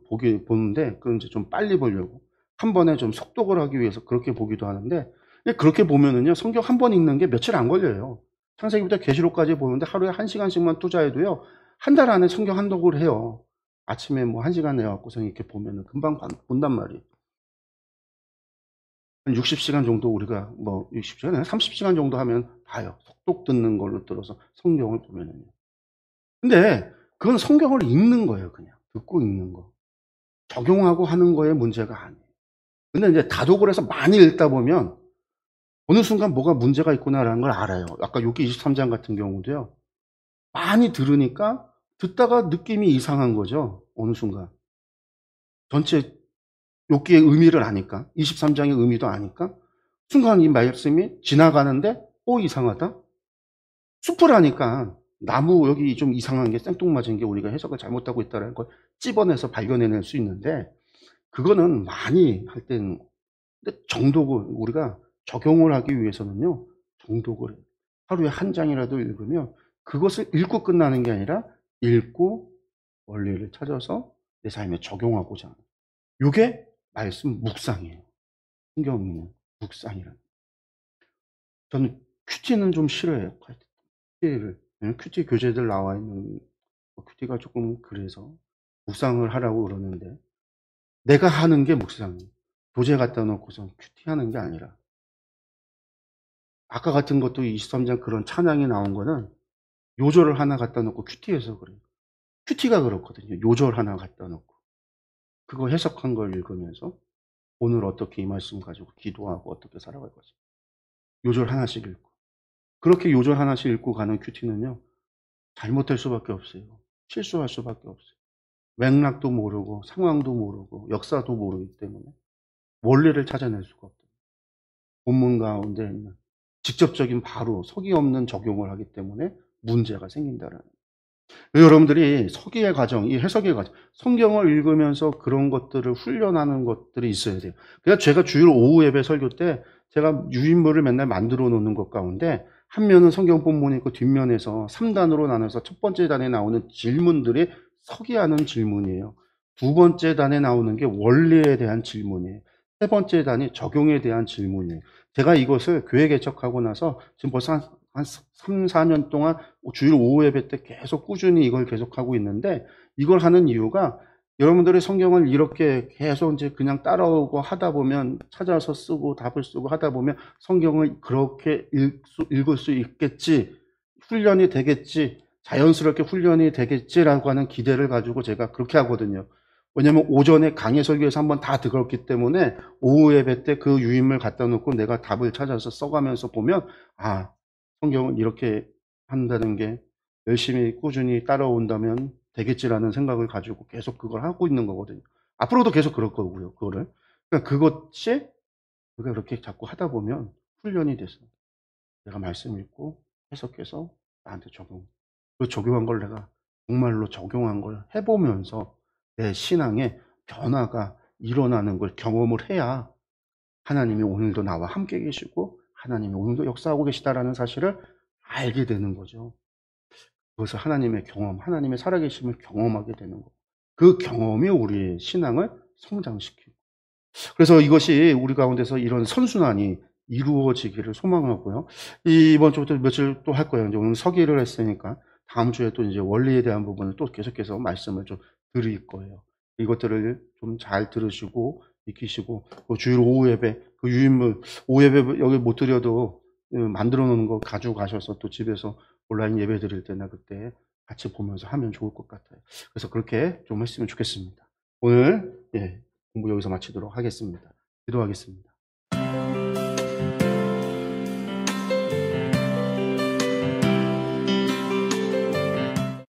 보는데, 그건 이제 좀 빨리 보려고. 한 번에 좀 속독을 하기 위해서 그렇게 보기도 하는데, 그렇게 보면은요, 성경 한 번 읽는 게 며칠 안 걸려요. 창세기부터 계시록까지 보는데 하루에 1시간씩만 투자해도요, 한 달 안에 성경 한 독을 해요. 아침에 뭐 1시간 내갖고서 이렇게 보면은 금방 본단 말이에요. 한 60시간 정도 우리가, 뭐 60시간, 30시간 정도 하면 봐요. 속독 듣는 걸로 들어서 성경을 보면은요. 근데 그건 성경을 읽는 거예요, 그냥. 듣고 읽는 거. 적용하고 하는 거에 문제가 아니에요. 근데 이제 다독을 해서 많이 읽다 보면 어느 순간 뭐가 문제가 있구나라는 걸 알아요. 아까 욥기 23장 같은 경우도요. 많이 들으니까 듣다가 느낌이 이상한 거죠. 어느 순간. 전체 욥기의 의미를 아니까, 23장의 의미도 아니까 순간 이 말씀이 지나가는데 이상하다? 숲을 하니까 나무 여기 좀 이상한 게 생뚱맞은 게 우리가 해석을 잘못하고 있다는 걸 찝어내서 발견해낼 수 있는데 그거는 많이 할 때는 근데 정독을 우리가 적용을 하기 위해서는요. 정독을 하루에 한 장이라도 읽으면 그것을 읽고 끝나는 게 아니라 읽고 원리를 찾아서 내 삶에 적용하고자 하는 요게 말씀 묵상이에요. 성경 읽는 묵상이라는. 저는 큐티는 좀 싫어해요. 큐티를. 큐티 교재들 나와 있는 큐티가 조금 그래서 묵상을 하라고 그러는데 내가 하는 게 묵상이에요. 교재 갖다 놓고서 큐티하는 게 아니라 아까 같은 것도 23장 그런 찬양이 나온 거는 요절을 하나 갖다 놓고 큐티해서 그래요. 큐티가 그렇거든요. 요절 하나 갖다 놓고 그거 해석한 걸 읽으면서 오늘 어떻게 이 말씀 가지고 기도하고 어떻게 살아갈 것인가. 요절 하나씩 읽고 그렇게 요절 하나씩 읽고 가는 큐티는요. 잘못될 수밖에 없어요. 실수할 수밖에 없어요. 맥락도 모르고 상황도 모르고 역사도 모르기 때문에 원리를 찾아낼 수가 없다. 본문 가운데 있는 직접적인 바로 석이 없는 적용을 하기 때문에 문제가 생긴다라는 거예요. 여러분들이 서기의 과정, 이 해석의 과정, 성경을 읽으면서 그런 것들을 훈련하는 것들이 있어야 돼요. 그래서 제가 주일 오후 예배 설교 때 제가 유인물을 맨날 만들어 놓는 것 가운데 한 면은 성경 본문이 있고 뒷면에서 3단으로 나눠서 첫 번째 단에 나오는 질문들이 서기하는 질문이에요. 두 번째 단에 나오는 게 원리에 대한 질문이에요. 세 번째 단이 적용에 대한 질문이에요. 제가 이것을 교회 개척하고 나서 지금 벌써 한 3, 4년 동안 주일 오후 예배 때 계속 꾸준히 이걸 계속하고 있는데 이걸 하는 이유가 여러분들의 성경을 이렇게 계속 이제 그냥 따라오고 하다 보면 찾아서 쓰고 답을 쓰고 하다 보면 성경을 그렇게 읽을 수 있겠지, 훈련이 되겠지, 자연스럽게 훈련이 되겠지라고 하는 기대를 가지고 제가 그렇게 하거든요. 왜냐면 오전에 강의 설교에서 한번 다 들었기 때문에 오후 예배 때 그 유인물 갖다 놓고 내가 답을 찾아서 써가면서 보면 성경은 이렇게 한다는 게 열심히 꾸준히 따라온다면 되겠지라는 생각을 가지고 계속 그걸 하고 있는 거거든요. 앞으로도 계속 그럴 거고요, 그거를. 그러니까 그것이 우리가 그렇게 자꾸 하다 보면 훈련이 돼서 내가 말씀 읽고 해석해서 나한테 적용. 그 적용한 걸 내가 정말로 적용한 걸 해보면서 내 신앙에 변화가 일어나는 걸 경험을 해야 하나님이 오늘도 나와 함께 계시고 하나님이 오늘도 역사하고 계시다라는 사실을 알게 되는 거죠. 그것을 하나님의 경험, 하나님의 살아계심을 경험하게 되는 거. 그 경험이 우리의 신앙을 성장시키고. 그래서 이것이 우리 가운데서 이런 선순환이 이루어지기를 소망하고요. 이번 주부터 며칠 또 할 거예요. 이제 오늘 서기를 했으니까 다음 주에 또 이제 원리에 대한 부분을 또 계속해서 말씀을 좀 드릴 거예요. 이것들을 좀 잘 들으시고 익히시고, 그 주일 오후 예배, 그 유인물, 오후 예배 여기 못 드려도 만들어 놓는 거 가지고 가셔서 또 집에서 온라인 예배 드릴 때나 그때 같이 보면서 하면 좋을 것 같아요. 그래서 그렇게 좀 했으면 좋겠습니다. 오늘 공부 여기서 마치도록 하겠습니다. 기도하겠습니다.